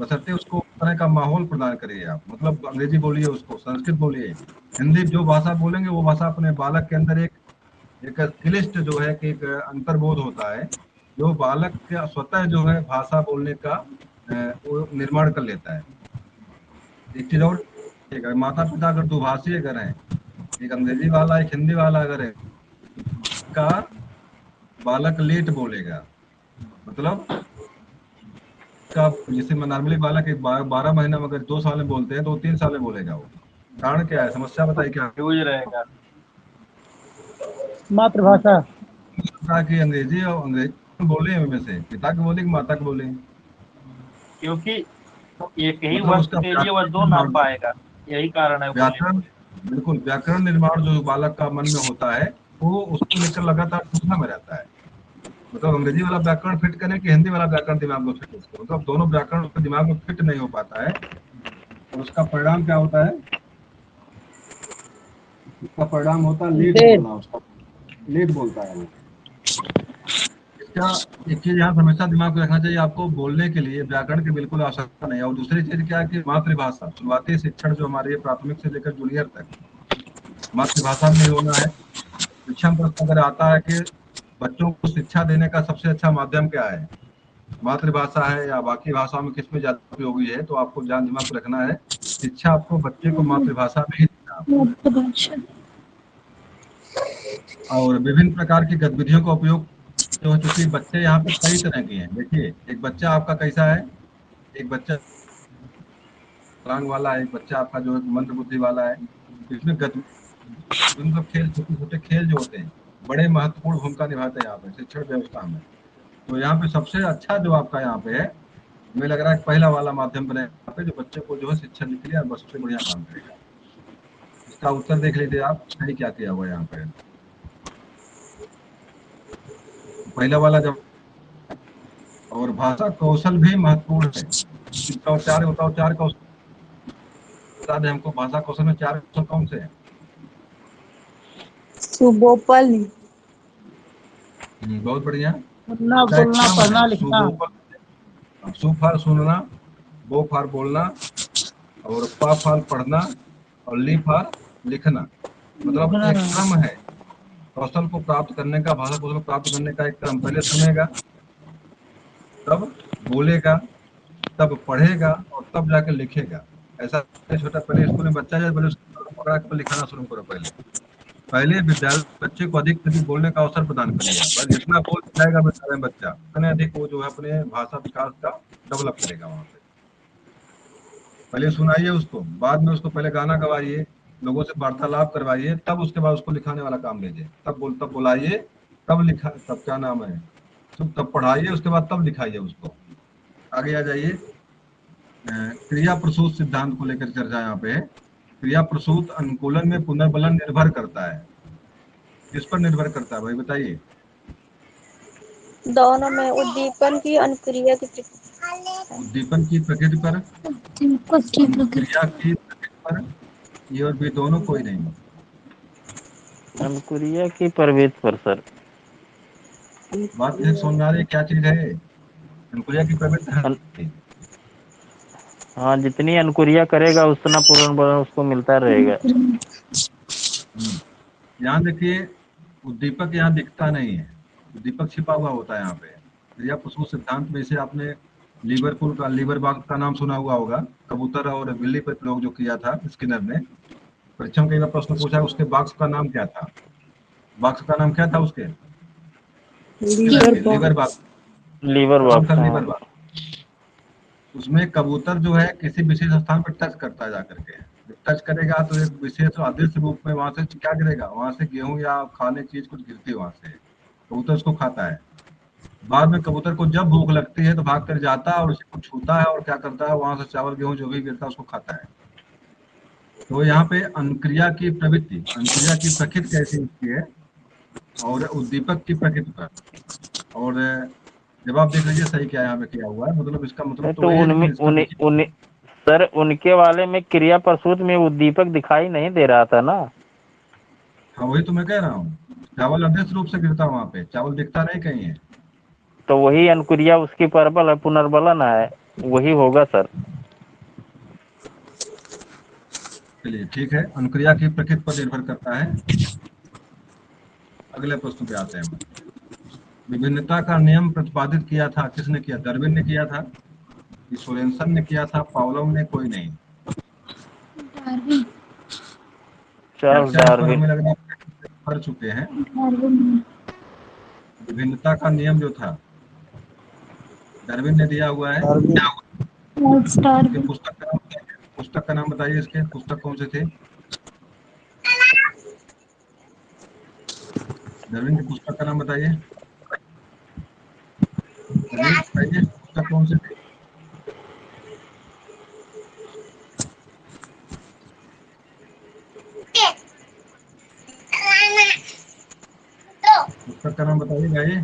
बशर्ते उसको उस तरह का माहौल प्रदान करिए आप। मतलब अंग्रेजी बोलिए, उसको संस्कृत बोलिए, हिंदी, जो भाषा बोलेंगे वो भाषा अपने बालक के अंदर एक क्लिष्ट जो है कि एक अंतर्बोध होता है, जो बालक का स्वतः जो है भाषा बोलने का वो निर्माण कर लेता है। एक चीज और, एक माता पिता अगर दुभाषी अगर है, एक अंग्रेजी वाला एक हिंदी वाला अगर है, का बालक लेट बोलेगा, मतलब का जैसे नॉर्मली बालक एक 12 महीना में अगर 2 साल में बोलते हैं तो 3 साल में बोलेगा वो। कारण क्या है, समस्या बताइए क्या यूज रहेगा। मातृभाषा। कि अंग्रेजी बोले में से पिता के बोले कि माता के बोले, क्योंकि एक ही मतलब वक्त उसका के लिए वह दो ना पाएगा, यही कारण है बोलने व्याकरण, बिल्कुल व्याकरण निर्माण जो बालक का मन में होता है वो उसको लेकर लगातार सूचना में रहता है। मतलब अंग्रेजी वाला व्याकरण फिट करें कि हिंदी वाला व्याकरण दिमाग में फिट हो, मतलब दोनों व्याकरण दिमाग में फिट नहीं हो पाता है, और उसका परिणाम क्या होता है? उसका परिणाम होता है लेट देश। बोलना, उसका लेट बोलता है वो। इसका एक चीज यहाँ हमेशा दिमाग में रखना चाहिए, आपको बोलने के लिए व्याकरण की बिल्कुल आवश्यकता नहीं है। और दूसरी चीज क्या है कि मातृभाषा, शुरुआती शिक्षण जो हमारे प्राथमिक से लेकर जूनियर तक मातृभाषा में ही होना है। शिक्षा में प्रश्न अगर आता है कि बच्चों को शिक्षा देने का सबसे अच्छा माध्यम क्या है, मातृभाषा है या बाकी भाषाओं में किसमें ज्यादा उपयोगी है, तो आपको ध्यान दिमाग में रखना है, शिक्षा आपको बच्चे को मातृभाषा में ही देना है। मातृभाषा। और विभिन्न प्रकार की गतिविधियों का उपयोग जो है, चूंकि बच्चे यहाँ पे कई तरह के हैं। देखिए एक बच्चा आपका कैसा है, एक बच्चा रंग वाला है, एक बच्चा आपका जो है मंद बुद्धि वाला है। इसमें मतलब खेल, छोटे छोटे खेल जो होते हैं बड़े महत्वपूर्ण भूमिका निभाते हैं यहाँ पे शिक्षण व्यवस्था में। तो यहाँ पे सबसे अच्छा जो आपका यहाँ पे है, मुझे लग रहा है पहला वाला माध्यम बने यहाँ पे, जो बच्चे को जो है शिक्षा के लिए सबसे बढ़िया काम करेगा। इसका उत्तर देख लीजिए आप, सही क्या किया हुआ है यहाँ पे। पहला वाला जब, और भाषा कौशल भी महत्वपूर्ण है। इसका चार कौशल बता दें हमको, भाषा कौशल में 4 कौशल कौन से हैं? सुबोपल। बहुत बढ़िया। सुनना, इसका एक बोलना, क्रम पढ़ना, है, लिखना। सु फार सुनना, बो फार बोलना, और पा फार पढ़ना, और ली फार लिखना। मतलब एक क्रम है कौशल को प्राप्त करने का, भाषा कौशल को प्राप्त करने का एक क्रम। पहले सुनेगा, तब बोलेगा, तब पढ़ेगा, और तब जाकर लिखेगा। ऐसा छोटा, पहले स्कूल में बच्चा जाए पहले पकड़ा के लिखाना शुरू करो। पहले विद्यालय बच्चे को अधिक से अधिक बोलने का अवसर प्रदान करिए आप। जितना बोल जाएगा विद्यालय में बच्चा, उतने अधिक वो जो है अपने भाषा विकास का डेवलप करेगा वहाँ पे। पहले सुनाइए उसको, बाद में उसको पहले गाना गवाइए, लोगों से वार्तालाप करवाइए, तब उसके बाद उसको लिखाने वाला काम लीजिए। तब बोलाइए, तब लिखा, तब क्या नाम है, तो तब पढ़ाइए, उसके बाद तब लिखाइए उसको। आगे आ जाइए। क्रिया प्रसूत सिद्धांत को लेकर चर्चा यहाँ पे है। क्रिया प्रसूत अनुकूलन में पुनर्बलन निर्भर करता है। किस पर निर्भर करता है भाई बताइए? दोनों में उद्दीपन की अनुक्रिया की उद्दीपन की प्रकृति पर, दीपक की प्रकृति क्रिया की प्रकृति पर, ये और भी दोनों कोई नहीं। अनुक्रिया की प्रवृत्ति पर सर। बात एक समझ में आ रही है क्या चीज है? अनुक्रिया की प्रवृत्ति अन, है। हाँ, जितनी अनुक्रिया करेगा उतना पुनर्बलन उसको मिलता रहेगा। यहाँ देखिए, उद्दीपक यहाँ दिखता नहीं है, उद्दीपक छिपा हुआ होता है यहाँ पे। क्रिया प्रसूत सिद्धांत में से आपने लिवरपूल का, लीवर बाग का नाम सुना हुआ होगा, कबूतर और बिल्ली पर प्रयोग जो किया था स्किनर ने। परीक्षा में कई बार प्रश्न पूछा, उसके बाक्स का नाम क्या था? बाक्स का नाम क्या था उसके? लीवर बाग, लीवर नाम था बॉक्स। लीवर बाग। उसमें कबूतर जो है किसी विशेष स्थान पर टच करता है जाकर के, जब टच करेगा तो एक विशेष अदृश्य रूप में वहां से क्या गिरेगा, वहां से गेहूं या खाने चीज कुछ गिरती है वहां से, कबूतर उसको खाता है। बाद में कबूतर को जब भूख लगती है तो भाग कर जाता है और उसी को छूता है और क्या करता है, वहां से चावल गेहूं जो भी गिरता है उसको खाता है। तो यहाँ पे अनुक्रिया की प्रवृत्ति, अनुक्रिया की प्रकृति कैसी होती है और उद्दीपक की प्रकृति पर, और जवाब देख लीजिए सही क्या यहाँ पे किया हुआ है। मतलब इसका मतलब तो तो वही है, उनमें लेकिन इसका देखिए सर उनके वाले में क्रिया प्रसूत में उद्दीपक दिखाई नहीं दे रहा था ना। हाँ वही तो मैं कह रहा हूँ, चावल अदृश्य रूप से गिरता वहां पे, चावल दिखता नहीं कहीं है। तो वही अनुक्रिया उसकी परबल है, पुनर्बलन है, वही होगा सर। चलिए ठीक है, अनुक्रिया की प्रकृति पर निर्भर करता है। अगले प्रश्न पे आते हैं। विभिन्नता का नियम प्रतिपादित किया था किसने किया? डार्विन ने किया था, सोरेनसन ने किया था, पावलोव ने, कोई नहीं। डार्विन चार्ल्स चर्चा इस पर डार्विन। हमें लग रहा है कर चुके हैं। डार्विन विभिन्नता का नियम जो था डार्विन ने दिया हुआ है। चार्ल्स इसके डार्विन पुस्तक का नाम बताइए, पुस्तक का नाम बताइए, इसके पुस्तक कौन से थे? डार्विन की पुस्तक का नाम बताइए, बताइए पुस्तक कौन से थे? पुस्तक का नाम बताइए भाई।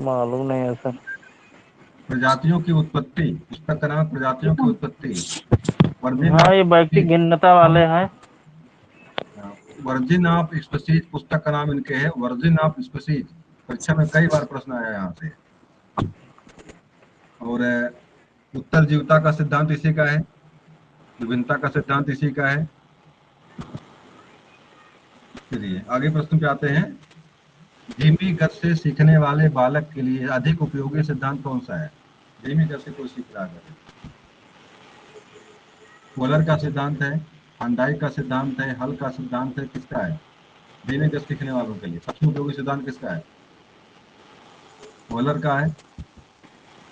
मालूम नहीं है सर। प्रजातियों की उत्पत्ति, पुस्तक का नाम है प्रजातियों की उत्पत्ति। वर्जिन हाँ, ऑफ ये व्यक्ति भिन्नता वाले हैं। वर्जिन ऑफ स्पीसीज पुस्तक का नाम इनके है, वर्जिन ऑफ स्पीसीज। परीक्षा में कई बार प्रश्न आया यहाँ से। और उत्तर जीवता का सिद्धांत इसी का है, विभिन्नता का सिद्धांत इसी का है। चलिए आगे प्रश्न पे आते हैं। धीमी गति से सीखने वाले बालक के लिए अधिक उपयोगी सिद्धांत कौन सा है? धीमी गति से कोई सीख रहा है, वॉलर का सिद्धांत है, हंडाई का सिद्धांत है, हल का सिद्धांत है, किसका है? धीमी गति सीखने वालों के लिए सबसे उपयोगी सिद्धांत किसका है? वॉलर का है,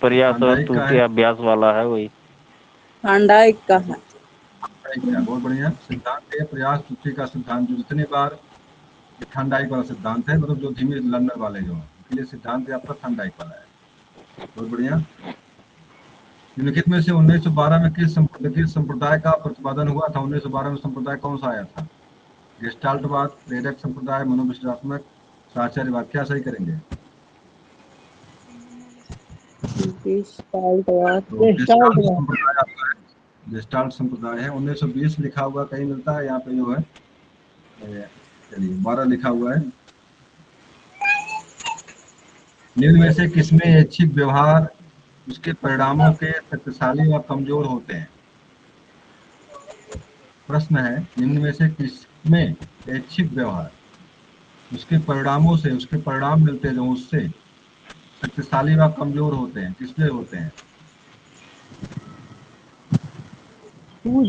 प्रयास और हंडाई का त्रुटि है, अभ्यास वाला है वही। हांडाइक का है। बहुत बढ़िया सिद्धांत है, प्रयास त्रुटि का सिद्धांत। जो जितनी बार थंडाइक वाला सिद्धांत है, मतलब जो धीमे लर्नर वाले जो उनके लिए सिद्धांत है आपका थंडाइक वाला है। बहुत बढ़िया। निम्नलिखित में से 1912 में किस संप्रदाय का प्रतिपादन हुआ था? 1912 में संप्रदाय कौन सा आया था? गेस्टाल्टवाद, प्रेरक संप्रदाय, मनोविश्लेषणात्मक, साहचर्यवाद? क्या सही करेंगे? गेस्टाल्ट संप्रदाय है। 1920 लिखा हुआ कहीं मिलता है, यहाँ पे जो है चलिए 12 लिखा हुआ है। निम्न में से किसमें ऐच्छिक व्यवहार उसके परिणामों के शक्तिशाली व कमजोर होते हैं? प्रश्न है, निम्न में से किसमें ऐच्छिक व्यवहार उसके परिणामों से, उसके परिणाम मिलते जो उससे शक्तिशाली व कमजोर होते हैं, किसमें होते हैं? सूझ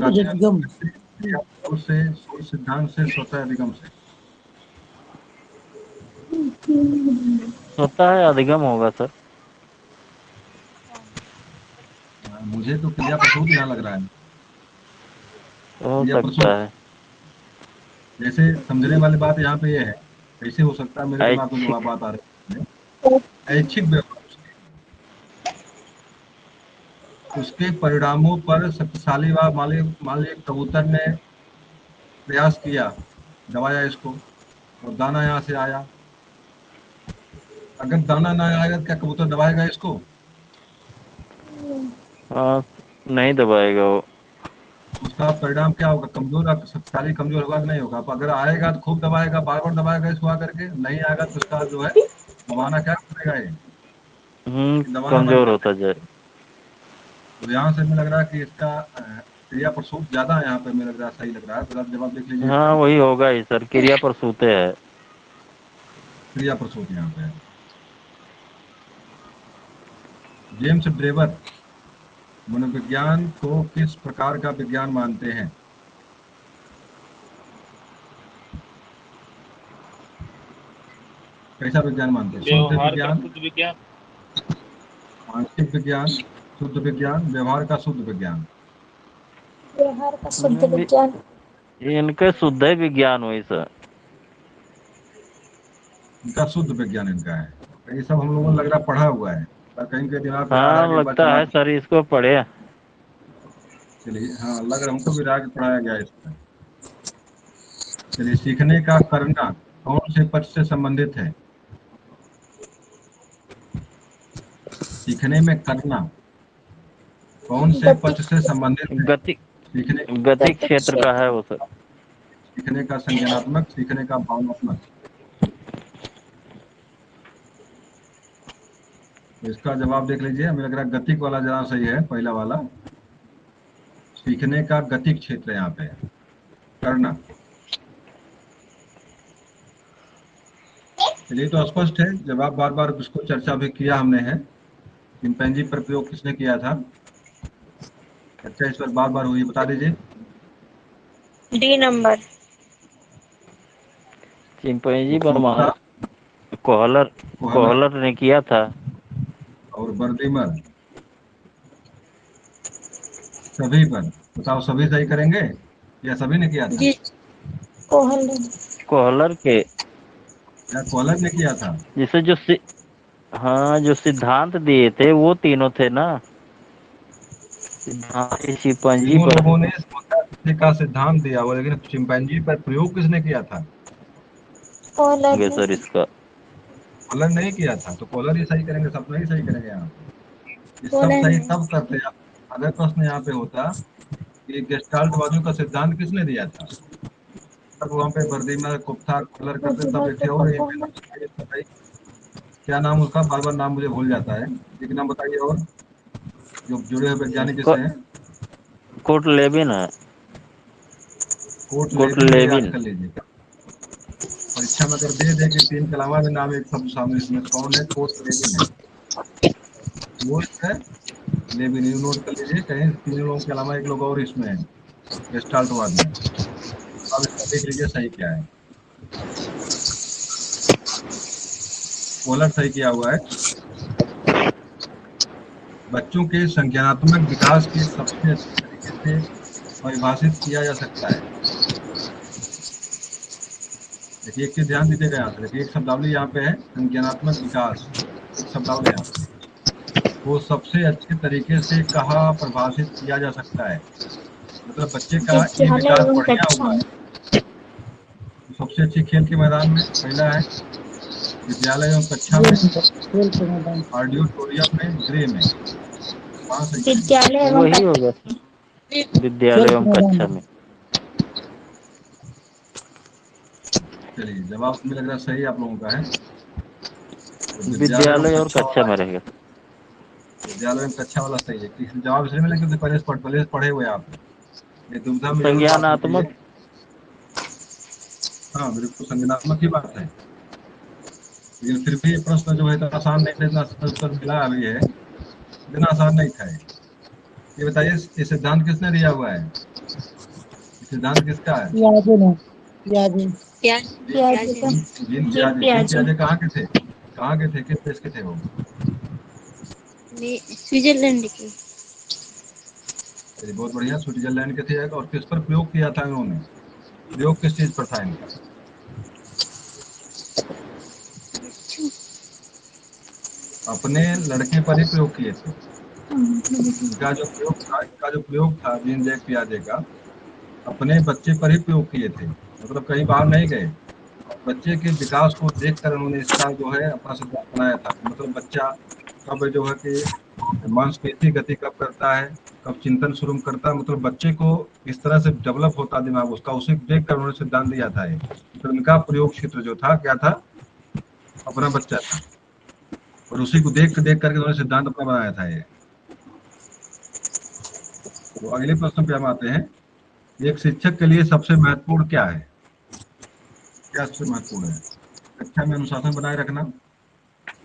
अधिगम सोच सिद्धांत से, स्वतः अधिगम से? होता है अधिगम होगा सर। मुझे तो क्रिया प्रसूत यहाँ लग रहा है। हो क्रिया सकता प्रसूत, है। जैसे समझने वाली बात यहाँ पे ये है, कैसे हो सकता है मेरे दिमाग में जो ऐच्छिक बात आ रही है, ऐच्छिक व्यवहार उसके परिणामों पर शक्तिशाली व मान लीजिए कबूतर ने प्रयास किया, दबाया इसको और दाना यहाँ से आया। अगर दाना ना आएगा तो क्या कबूतर दबाएगा इसको? हाँ, नहीं दबाएगा वो। उसका परिणाम क्या होगा? कमजोर, शक्तिशाली कमजोर होगा कि नहीं होगा? अब अगर आएगा तो खूब दबाएगा, बार बार दबाएगा इसको आकर के, नहीं आएगा तो उसका जो है दबाना क्या करेगा, ये दबाना बंद कमजोर कर होता देगा। जाए। तो यहाँ से हमें लग रहा है कि इसका क्रिया प्रसूत ज्यादा है, यहाँ पे हमें लग रहा है, सही लग रहा है। तो आप जवाब देख लीजिए हाँ इसका, वही होगा ही सर, क्रिया प्रसूते है। क्रिया प्रसूत यहाँ पे है। जेम्स ड्रेवर मनोविज्ञान को किस प्रकार का विज्ञान मानते हैं? कैसा विज्ञान मानते हैं? शुद्ध व्यवहार का विज्ञान, शुद्ध विज्ञान। मानसिक विज्ञान, शुद्ध विज्ञान, व्यवहार का शुद्ध विज्ञान। व्यवहार का शुद्ध विज्ञान। इनके शुद्ध ही विज्ञान हुई सर। इनका शुद्ध विज्ञान इनका है। तो ये सब हम लोगों को लग रहा पढ़ा हुआ है, पर कहीं के दिमाग में आ रहा है हाँ कि एक बार लगता चला है सर इसको पढ़े। चलिए, हाँ लग रहा हमको भी रहा कि पढ़ाया गया है इसमें। चलिए, सीखने का करना कौन से पद से संबंधित है? सीखने में करना कौन से पद से संबंधित है? गति सीखने गति क्षेत्र का है वो सर। सीखने का संज्ञानात्मक, सीखने का भावनात्मक। तो इसका जवाब देख लीजिए, हमें लग रहा है गतिक वाला जरा सही है, पहला वाला। सीखने का गतिक क्षेत्र यहाँ पे है, करना। चलिए, तो स्पष्ट है जवाब। बार बार इसको चर्चा भी किया हमने है, चिंपैंजी पर प्रयोग किसने किया था? चर्चा इस पर बार बार हुई, बता दीजिए। D number. चिंपैंजी तो पर कौन सा? कोहलर कोहलर कोहलर ने किया था। और बर्दिमर, सभी पर। बताओ, सभी सही करेंगे या सभी ने किया था? जी कोहल। कोहलर के या कोहलर ने किया था? जिसे हाँ जो सिद्धांत दिए थे वो तीनों थे ना। सिद्धांत चिंपैंजी तीनों पर। लोगों ने समझदारी का सिद्धांत दिया हुआ, लेकिन चिंपैंजी पर प्रयोग किसने किया था? कोहलर ने। सर इसका कोहलर नहीं किया था, तो कोहलर ही सही करेंगे, सब नहीं सही करेंगे यहाँ पे। ये सब कोहलर सही ने। तब करते हैं। अगर प्रश्न यहाँ पे होता कि गेस्टाल्टवादियों का सिद्धांत किसने दिया था, तब वहाँ पे बर्दिमर, कुप्था, कोहलर करते, तब एक थे और एक बताइए क्या नाम उसका, बार बार नाम मुझे भूल जाता है। एक नाम बताइए और, जो जुड़े हुए वैज्ञानिक जिससे हैं। कोट लेविन है। कोट कोट लेविन, ये याद लेविन। कर लीजिए। परीक्षा में अगर दे दे कि 3 के अलावा भी नाम एक शब्द सामने, इसमें कौन है? कोट लेविन है। वो है लेविन, ये नोट कर लीजिए, कहीं 3 लोगों के अलावा एक लोग और इसमें है, गेस्टाल्टवाद में। अब इसका देख लीजिए सही क्या है। कोहलर सही किया हुआ है। बच्चों के संज्ञानात्मक विकास के सबसे अच्छे तरीके से परिभाषित किया जा सकता है। देखिए, एक चीज ध्यान दीजिएगा यहाँ पे। देखिए, एक शब्दावली यहाँ पे है, संज्ञानात्मक विकास, एक शब्दावली यहाँ पे। वो सबसे अच्छे तरीके से कहाँ परिभाषित किया जा सकता है? मतलब बच्चे का ये विद्यालय विकास एवं बढ़िया कक्षा हुआ है। में। तो सबसे अच्छी खेल के मैदान में पहला है विद्यालय एवं कक्षा में, खेल के मैदान। ऑडिटोरियम में, गृह में। कहाँ सही करेंगे? विद्यालय एवं वही होगा विद्यालय खेल के एवं मैदान कक्षा में। में। चलिए, जवाब मुझे लग रहा है सही आप लोगों का है। तो विद्यालय एवं विद्यालय और कक्षा कक्षा वाला में है। रहेगा। विद्यालय एवं कक्षा वाला सही है। किसी जवाब इसलिए मिला क्योंकि पहले से पढ़े हुए आप, ये दुविधा में जरूर बात होती है। संज्ञानात्मक। हाँ बिल्कुल, संज्ञानात्मक ही बात है। लेकिन फिर भी ये प्रश्न जो है इतना आसान नहीं था, इतना सरल उत्तर मिला अभी है, इतना आसान नहीं था ये। ये बताइए, ये सिद्धांत किसने दिया हुआ है? ये सिद्धांत किसका है? पियाजे ने। पियाजे। पियाजे का। Gene gene पियाजे। जीन पियाजे। पियाजे कहाँ के थे? कहाँ के थे, किस देश के थे वो? स्विट्जरलैंड की। चलिए, बहुत बढ़िया, स्विट्जरलैंड के थे। और किस पर प्रयोग किया था इन्होंने? प्रयोग किस चीज पर था इनका? अपने लड़के पर ही प्रयोग किए थे। इनका जो प्रयोग था जीन जैक पियाजे का, अपने बच्चे पर ही प्रयोग किए थे, मतलब कहीं बाहर नहीं गए। बच्चे के विकास को देखकर उन्होंने इसका जो है अपना सिद्धांत बनाया था कि मतलब बच्चा कब जो है कि मांसपेशी गति कब करता है, कब चिंतन शुरू करता है, मतलब बच्चे को इस तरह से डेवलप होता दिमाग उसका, उसे देख कर उन्होंने सिद्धांत दिया था। तो उनका प्रयोग क्षेत्र जो था क्या था? अपना बच्चा था, और उसी को देख करके उन्होंने सिद्धांत अपना बनाया था ये। तो अगले प्रश्न पे हम आते हैं। एक शिक्षक के लिए सबसे महत्वपूर्ण क्या है? क्या सबसे महत्वपूर्ण है? कक्षा में अनुशासन बनाए रखना,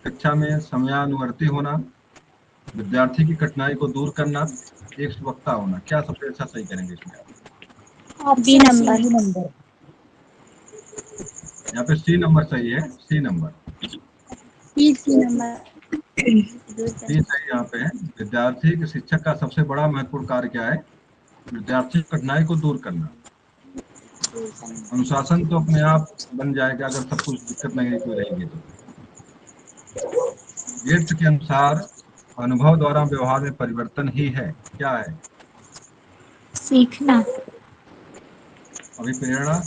कक्षा में समयानुवर्ती होना, विद्यार्थी की कठिनाई को दूर करना, एक वक्ता होना। क्या सबसे अच्छा सही करेंगे इसमें आप? B number. यहाँ पे सी नंबर सही है, सी नंबर सी नंबर। सी सही यहाँ पे है। विद्यार्थी के शिक्षक का सबसे बड़ा महत्वपूर्ण कार्य क्या है? विद्यार्थी की कठिनाई को दूर करना। अनुशासन तो अपने आप बन जाएगा अगर सब कुछ दिक्कत नहीं कोई रहेगी तो। गेट्स के अनुसार अनुभव द्वारा व्यवहार में परिवर्तन ही है। क्या है? सीखना। अभिप्रेरणा।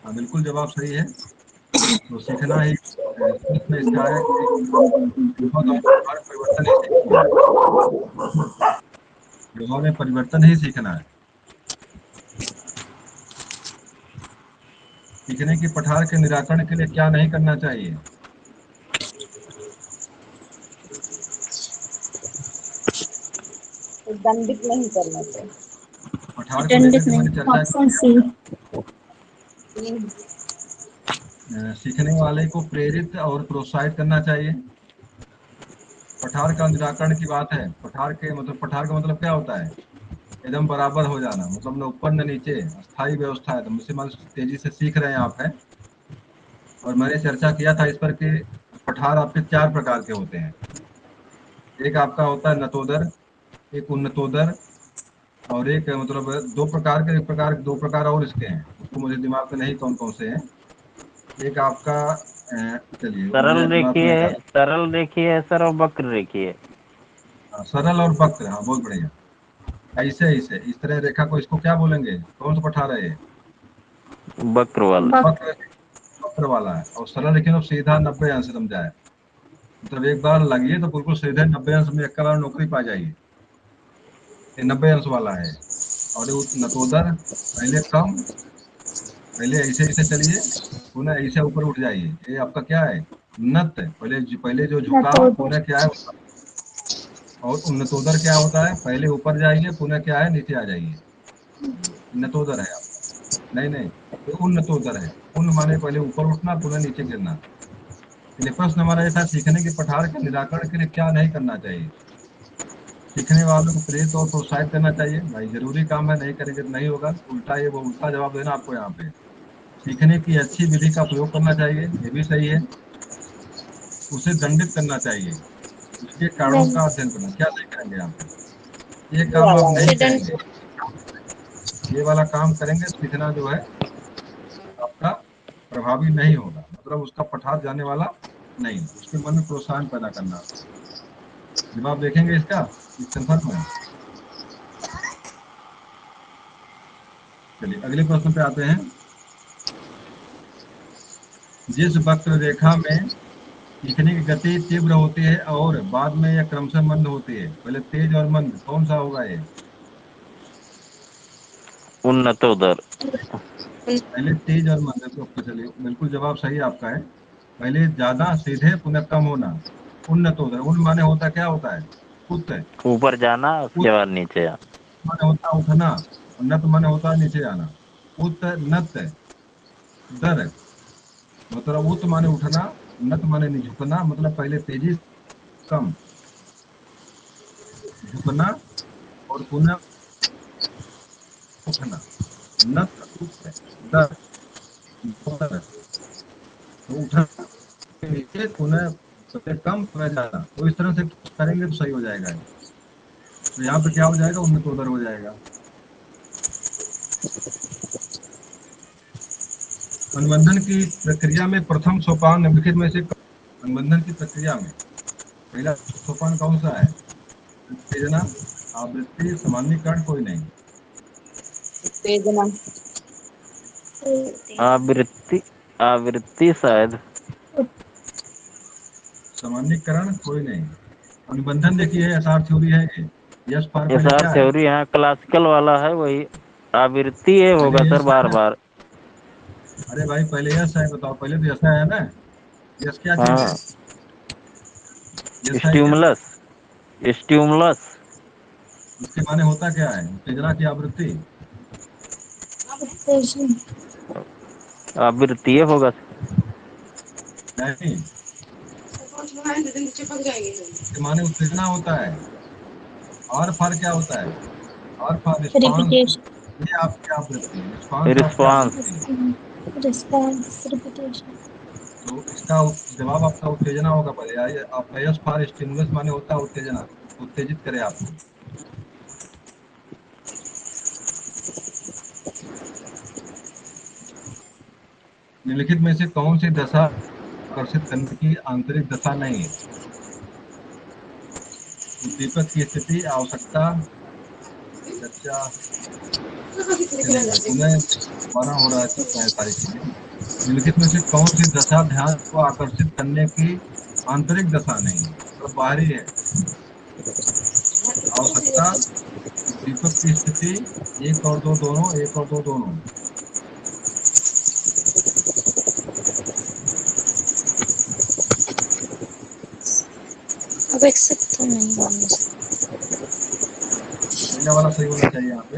हाँ बिल्कुल जवाब सही है। तो सीखना ही इसमें इसका है कि अनुभव द्वारा व्यवहार परिवर्तन ही सीखना है। व्यवहार में परिवर्तन ही सीखना है। सीखने की पठार के निराकरण के लिए क्या नहीं करना चाहिए? दंडित नहीं करना चाहिए। पठार को लेकर के मैंने चर्चा ऑप्शन की सी। सीखने वाले को प्रेरित और प्रोत्साहित करना चाहिए। पठार का निराकरण की बात है। पठार का मतलब क्या होता है? एकदम बराबर हो जाना, मतलब न ऊपर न नीचे, अस्थायी व्यवस्था है। तो मुझसे मान तेजी से सीख रहे हैं आप हैं, और मैंने चर्चा किया था इस पर कि पठार आपके 4 प्रकार के होते हैं। एक आपका होता है नतोदर, एक उन्नतोदर, और एक मतलब दो प्रकार और इसके हैं, उसको मुझे दिमाग में नहीं कौन कौन से हैं। एक आपका चलिए मुझे दिमाग में नहीं आ सरल रेखीय है सर, और वक्र रेखीय है। रहा। सरल और वक्र, हाँ बहुत बढ़िया। ऐसे इस तरह रेखा को इसको क्या बोलेंगे? कौन सा पठार है ये? वक्र वाला। वक्र वाला है। और सरल लेकिन अब सीधा 90 अंश समझाए, मतलब एक बार लगिए तो बिल्कुल सीधे 90 अंश में एक बार नौकरी पा जाइए। ये 90 अंश वाला है। और ये नतोदर पहले कम, पहले ऐसे चलिए, पुनः ऐसे ऊपर उठ जाइए। ये आपका क्या है? नत। पहले जो झुकाव, पुनः क्या है? और उन्नतोदर क्या होता है? पहले ऊपर जाइए, पुनः क्या है? नीचे आ जाइए। नतोदर है आपका। नहीं, ये उन्नतोदर है। उन्न माने पहले ऊपर उठना, पुनः नीचे गिरना। चलिए प्रश्न हमारा ये था, सीखने के पठार के निराकरण के लिए क्या नहीं करना चाहिए? सीखने वालों को प्रेरित और प्रोत्साहित करना चाहिए। भाई जरूरी काम है, नहीं करेंगे तो नहीं होगा। वो उल्टा जवाब देना आपको यहाँ पे। सीखने की अच्छी विधि का प्रयोग करना चाहिए, ये भी सही है। उसे दंडित करना चाहिए, उसके कारणों का अध्ययन करना। क्या सही करेंगे यहाँ पे? ये ये काम वाला आप है। नहीं करेंगे, ये वाला काम करेंगे, सीखना जो है आपका प्रभावी नहीं होगा, मतलब उसका पठार जाने वाला नहीं, उसके मन में प्रोत्साहन पैदा करना। जवाब देखेंगे इसका इस संदर्भ में। चलिए अगले प्रश्न पे आते हैं। जिस वक्र रेखा में सीखने की गति तीव्र होती है और बाद में यह क्रमशः मंद होती है, पहले तेज और मंद, कौन सा होगा ये? उन्नतोदर। पहले तेज और मंद, तो चलिए बिल्कुल जवाब सही आपका है। पहले ज्यादा सीधे, पुनः कम होना। उन्नतोदर, उन माने होता क्या होता है? उत। ऊपर जाना, उसके उत बाद नीचे आना। माने होता उठना, और नत माने होता नीचे आना। उत नत दर, मतलब उत माने उठना, नत माने नहीं झुकना, मतलब पहले तेजी, कम झुकना, और पुनः उठना। नत उत दर, दर, तो उठना नीचे, पुनः पहले कम पुनः ज्यादा। तो इस तरह से करेंगे तो सही हो जाएगा। तो यहाँ पे क्या हो जाएगा? उन्नतोदर हो जाएगा। अनुबंधन की प्रक्रिया में प्रथम सोपान निम्नलिखित में से अनुबंधन की प्रक्रिया में पहला सोपान कौन सा है? उत्तेजना, आवृत्ति, सामान्यीकरण, कोई नहीं। उत्तेजना। आवृत्ति, आवृत्ति शायद। सामान्यीकरण, कोई नहीं। अनुबंधन देखिए एसआर थ्योरी है ये। यस पार पहले एसआर क्या है? थ्योरी यहाँ क्लासिकल वाला है, वही आवृत्ति ये होगा पहले सर, यस है बार ना? बार। अरे भाई पहले यस है, बताओ पहले तो यस है ना? यस क्या चीज है? हाँ, यस है क्या? Stimulus, stimulus. उसके माने होता क्या है? उत्तेजना की आवृत्ति। उत्तेजन। आवृत्ति ये होगा। नहीं, उसके माने उत्तेजना होता है। और फार क्या होता है? और फार रिस्पांस। रिपीटेशन। ये आपकी आवृत्ति है, रिस्पांस आपकी रिस्पांस। आवृत्ति है। Response, repetition. तो इसका जवाब आपका उत्तेजना होगा। पहले आपका यस फॉर स्टिमुलस माने होता है उत्तेजना, उत्तेजित करे आपको। निम्नलिखित में से कौन सी दशा आकर्षित करने की आंतरिक दशा नहीं है? उद्दीपक की स्थिति, आवश्यकता, चर्चा, पुनः दोबारा हो रहा है चलता है सारी चीजें। निम्नलिखित में से कौन सी दशा ध्यान को आकर्षित करने की आंतरिक दशा नहीं है, तो बाहरी है? आवश्यकता, उद्दीपक की स्थिति, एक और दो दोनों, एक और दो दोनों। अब एक्सेप्ट तो नहीं होना पहला वाला सही होना चाहिए यहाँ पे।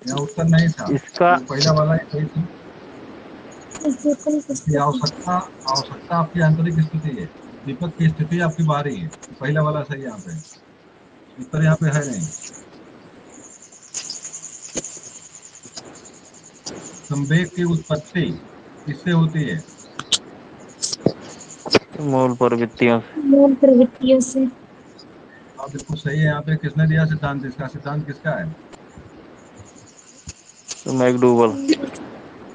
यहाँ उत्तर नहीं था, इसका वो पहला वाला ही सही था। चाहिए। कि आवश्यकता, आवश्यकता आपकी आंतरिक स्थिति है, दीपक की स्थिति आपकी बाहरी है। पहला वाला सही यहाँ पे, उत्तर यहाँ पे है नहीं। संवेग की उत्पत्ति किससे होती है? मूल प्रवृत्तियों से। मूल प्रवृत्तियों से। आप बिल्कुल सही है यहाँ पे। किसने दिया सिद्धांत? इसका सिद्धांत किसका है? तो मैकडूगल।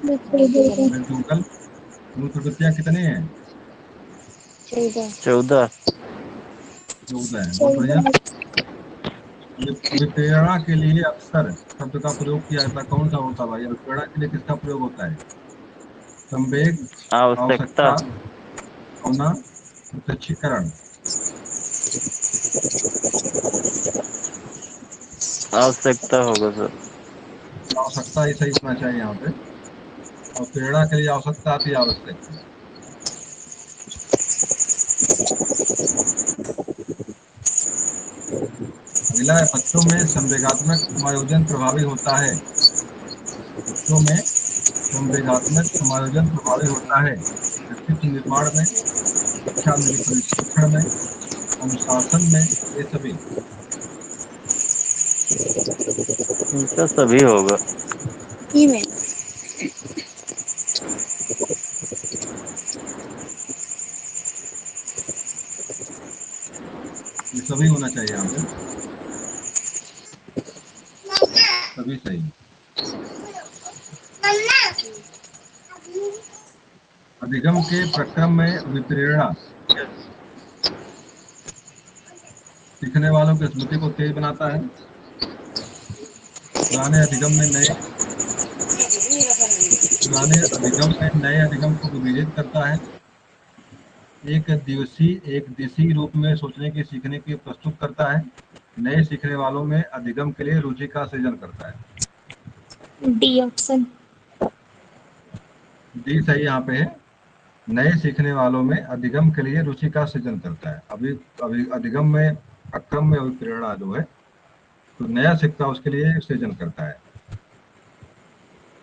मैकडूगल। मूल प्रवृत्तियां कितनी हैं? 14। 14 है, बहुत बढ़िया। विप्रेरणा के लिए अक्सर शब्द का प्रयोग किया जाता है, कौन सा होता है भाई? विप्रेरणा के लिए किसका प्रयोग होता है? संवेग, आवश्यकता। आवश्यकता, होना, प्रत्यक्षीकरण। आवश्यकता होगा सर। आवश्यकता ही सही होना चाहिए यहाँ पे। और प्रेरणा के लिए आवश्यकता अति आवश्यक है। अगला है, बच्चों में संवेगात्मक समायोजन प्रभावी होता है। बच्चों में संवेगात्मक समायोजन प्रभावी होता है व्यक्तित्व निर्माण में, शिक्षा में, प्रशिक्षण में, अनुशासन में, ये सभी। इनका सभी होगा। ये सभी होना चाहिए यहाँ पे, सभी सही। अधिगम के प्रक्रम में विप्रेरणा सीखने वालों की स्मृति को तेज बनाता है। पुराने अधिगम में नए अधिगम को विभेदित करता है। एक दिवसीय रूप में सोचने की, सीखने की प्रस्तुत करता है। नए सीखने वालों में अधिगम के लिए रुचि का सृजन करता है। D option. डी सही यहाँ पे है। नए सीखने वालों में अधिगम के लिए रुचि का सृजन करता है। अभी अधिगम में अक्रम में प्रेरणा जो है, तो नया सीखता उसके लिए सृजन करता है।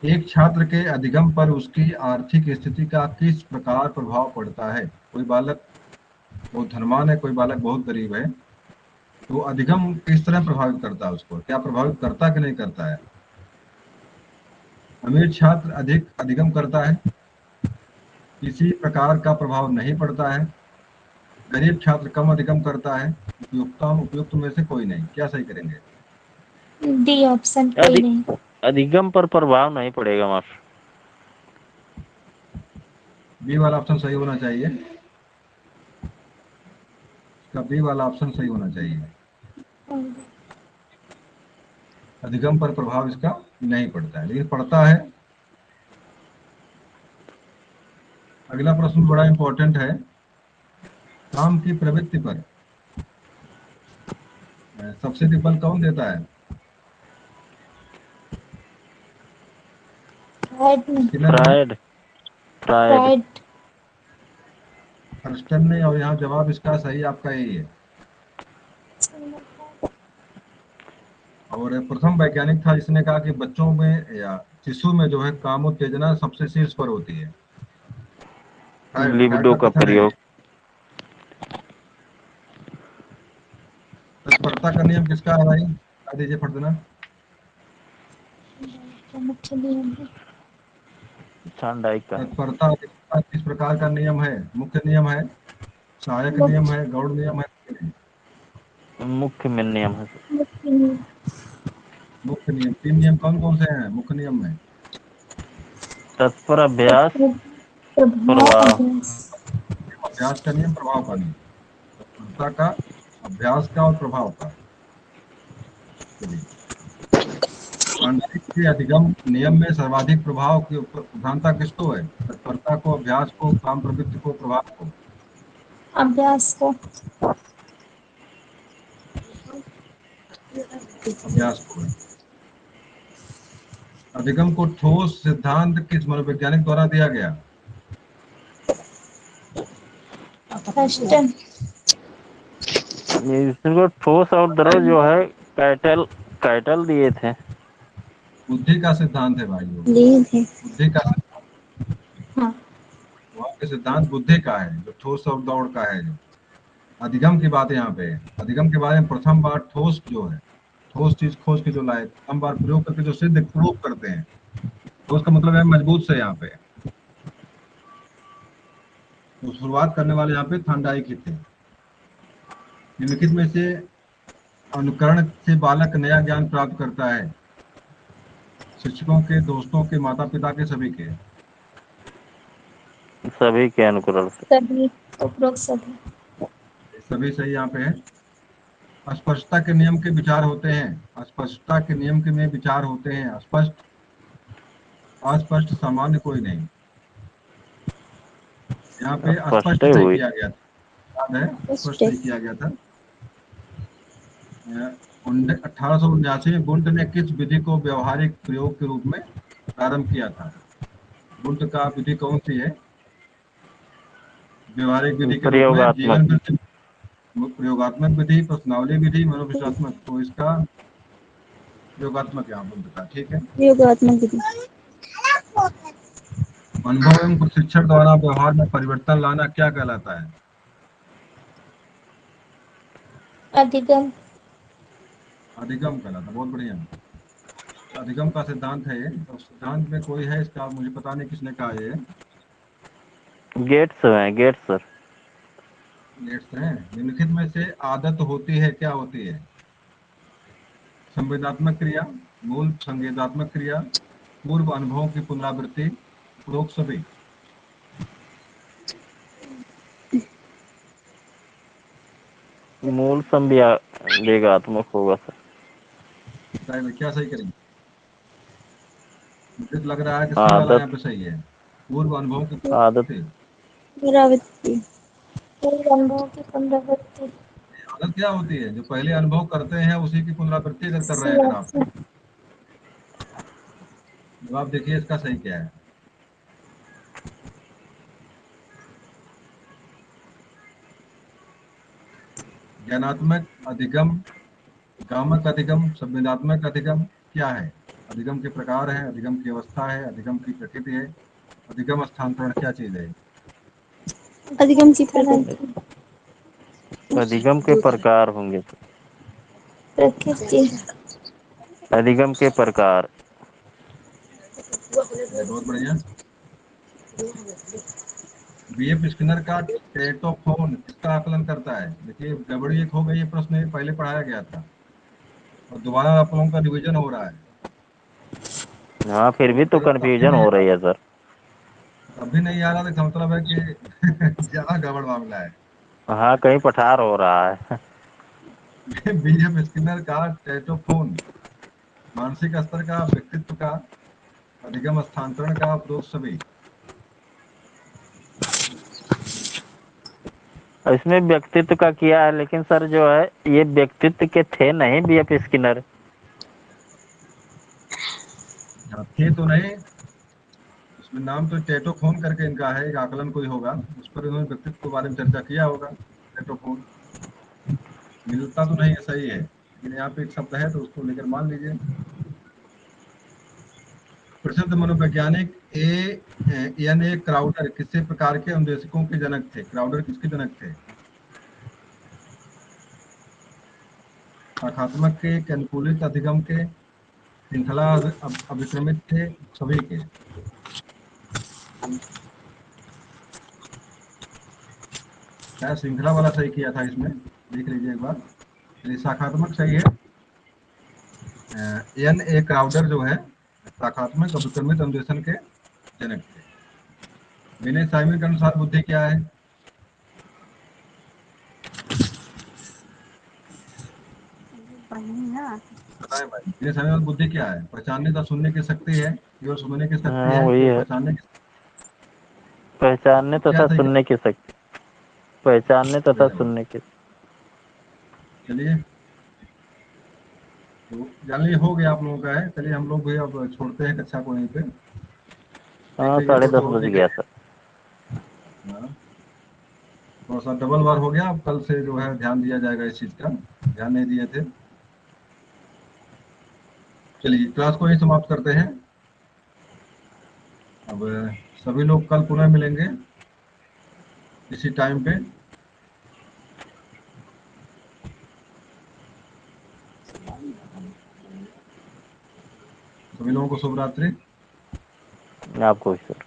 एक छात्र के अधिगम पर उसकी आर्थिक स्थिति का किस प्रकार प्रभाव पड़ता है? कोई बालक बहुत धनवान है, कोई बालक बहुत गरीब है, तो अधिगम किस तरह प्रभावित करता है उसको? क्या प्रभावित करता कि नहीं करता है? अमीर छात्र अधिक अधिगम करता है, किसी प्रकार का प्रभाव नहीं पड़ता है। गरीब छात्र कम अधिगम करता है। उपयुक्त में से कोई नहीं। क्या सही करेंगे? डी ऑप्शन, कोई नहीं। अधिगम पर प्रभाव नहीं पड़ेगा मास्टर। बी वाला ऑप्शन सही होना चाहिए, इसका बी वाला ऑप्शन सही होना चाहिए। अधिगम पर प्रभाव इसका नहीं पड़ता है, लेकिन पड़ता है। अगला प्रश्न बड़ा इंपॉर्टेंट है। काम की प्रवृत्ति पर सबसे अधिक बल कौन देता है? स्किनर ने, फ्रायड। फ्रायड। थर्स्टन ने, और यहाँ जवाब इसका सही आपका यही है। और प्रथम वैज्ञानिक था जिसने कहा कि बच्चों में या शिशु में जो है कामोत्तेजना सबसे शीर्ष पर होती है। लिबिडो का कथन है। प्रयोग। तत्परता का नियम किसका है भाई? बता दीजिए फटना। मुख्य नियम है। थॉर्नडाइक का। तत्परता किस प्रकार का नियम है? मुख्य नियम है, सहायक नियम है, गौड़ नियम है? मुख्य में नियम है। मुख्य नियम। मुख्य नियम। 3 नियम कौन कौन से हैं मुख्य नियम में? तत्पर अभ्यास, प्रभाव प्रभाव। अभ्यास। अभ्यास का नियम, प्रभाव का नियम। तत्परता का, अभ्यास का और प्रभाव का। चलिए, थॉर्नडाइक के अधिगम नियम में सर्वाधिक प्रभाव की प्रधानता किसको है? तत्परता को, अभ्यास को, काम प्रवृत्ति को, प्रभाव को? अभ्यास को। अभ्यास को है। अधिगम को ठोस सिद्धांत किस मनोवैज्ञानिक द्वारा दिया गया? थर्स्टन। इसको ठोस और द्रव जो है कैटल कैटल दिए थे। बुद्धि का सिद्धांत है भाई वो। लिए थे। बुद्धि का, हाँ। वहाँ के सिद्धांत बुद्धि का है, जो ठोस और दौड़ का है। जो अधिगम की बात यहाँ पे है। अधिगम के बारे में प्रथम बार ठोस जो है, ठोस चीज खोज के जो लाए, प्रथम बार प्रयोग करके जो सिद्ध प्रूव करते हैं, तो उसका मतलब है मजबूत से। यहाँ पे तो शुरुआत करने वाले यहाँ पे थॉर्नडाइक ही थे। निम्नलिखित में से अनुकरण से बालक नया ज्ञान प्राप्त करता है? शिक्षकों के, दोस्तों के, माता पिता के, सभी के? सभी के अनुकरण से। सभी उपरोक्त सभी। सभी सही यहाँ पे है। अस्पष्टता के नियम के विचार होते हैं। अस्पष्टता के नियम के में विचार होते हैं। स्पष्ट, अस्पष्ट, सामान्य, कोई नहीं। यहाँ पे स्पष्ट स्पष्ट सही हुई। किया गया था, याद है? स्पष्ट सही किया गया था। 1879 में बुंट ने किस विधि को व्यवहारिक प्रयोग के रूप में प्रारंभ किया था? बुंट का विधि कौन सी है व्यवहारिक विधि के रूप में? जीवन प्रयोगात्मक। वृत्ति, प्रयोगात्मक विधि, प्रश्नावली विधि, मनोविश्लेषणात्मक। तो इसका प्रयोगात्मक यहाँ बुंट का, ठीक है। प्रयोगात्मक विधि। अनुभव एवं प्रशिक्षण द्वारा व्यवहार में परिवर्तन लाना क्या कहलाता है? अधिगम। अधिगम कहलाता। बहुत बढ़िया। अधिगम का सिद्धांत है ये। तो सिद्धांत में कोई है इसका, मुझे पता नहीं किसने कहा ये। गेट्स है, गेट्स सर। गेट्स हैं। निम्नलिखित में से आदत होती है, क्या होती है? संवेदात्मक क्रिया, मूल संवेदात्मक क्रिया, पूर्व अनुभवों की पुनरावृत्ति, उपरोक्त सभी? मूल संवेगात्मक होगा सर। क्या सही करेंगे? मुझे तो लग रहा है कि सी वाला आदत। यहाँ पे सही है। पूर्व अनुभवों की आदत। पुनरावृत्ति। पूर्व अनुभव की पुनरावृत्ति। आदत क्या होती है? जो पहले अनुभव करते हैं उसी की पुनरावृत्ति अगर कर रहे हैं अगर आप, जवाब देखिए इसका सही क्या है। ज्ञानात्मक अधिगम, गामक अधिगम, संवेदात्मक अधिगम क्या है? अधिगम के प्रकार है, अधिगम की अवस्था है, अधिगम की प्रकृति है, अधिगम स्थानांतरण क्या चीज है? अधिगम की प्रकृति। अधिगम के प्रकार होंगे। प्रकृति। अधिगम के प्रकार। बहुत बढ़िया। बीएफ स्किनर का टेटोफोन किसका आकलन करता है? देखिए गड़बड़ी एक हो गई, ये प्रश्न पहले पढ़ाया गया था और दोबारा आप लोगों का रिवीजन हो रहा है। हाँ फिर भी तो अगर तब भी कंफ्यूजन नहीं हो रही है सर। तब भी नहीं आ रहा तो इसका मतलब है कि ज्यादा गड़बड़ मामला है। हाँ कहीं पठार हो रहा है। बीएफ स्किनर का टेटोफोन मानसिक स्तर का, व्यक्तित्व का, अधिगम स्थानांतरण का, उपरोक्त सभी। इसमें व्यक्तित्व का किया है, लेकिन सर जो है ये व्यक्तित्व के थे नहीं बीएफ स्किनर। हाँ, थे तो नहीं, उसमें नाम तो टेटोफोन करके इनका है, एक आकलन कोई होगा, उस पर इन्होंने व्यक्तित्व के बारे में चर्चा किया होगा। टेटोफोन मिलता तो नहीं है, सही है, लेकिन यहाँ पे एक शब्द है तो उसको लेकर मान लीजिए। प्रसिद्ध मनोवैज्ञानिक एन ए क्राउडर किसी प्रकार के अन्वेषकों के जनक थे? क्राउडर किसके जनक थे? शाखात्मक के, अनुकूलित अधिगम के, श्रृंखला अभिक्रमित के, सभी के? क्या श्रृंखला वाला सही किया था इसमें? देख लीजिए एक बार। चलिए, शाखात्मक सही है। एन ए क्राउडर जो है शाखात्मक अभिक्रमित अन्वेषण के जनक थे। विनय साइमन के अनुसार बुद्धि क्या है? बताएं भाई, विनय साइमन की बुद्धि क्या है? पहचानने तथा सुनने की शक्ति है, केवल सुनने की शक्ति हाँ है, वही केवल है, पहचानने की? पहचानने क्या तथा सही है? सुनने की शक्ति। पहचानने अरे तथा वाह, सुनने की। चलिए, तो जान लीजिए हो गया आप लोगों का है। चलिए हम लोग भी अब छोड़ते हैं कक्षा को यहीं पे। देख हाँ लीजिए, दो 10:30 ठो और बज देख गया लीजिए। सर। हाँ, थोड़ा सा डबल बार हो गया, अब कल से जो है ध्यान दिया जाएगा इस चीज का, ध्यान नहीं दिए थे। चलिए क्लास को यही समाप्त करते हैं। अब सभी लोग कल पुनः मिलेंगे इसी टाइम पे। सभी लोगों को शुभ रात्रि। आपको भी सर।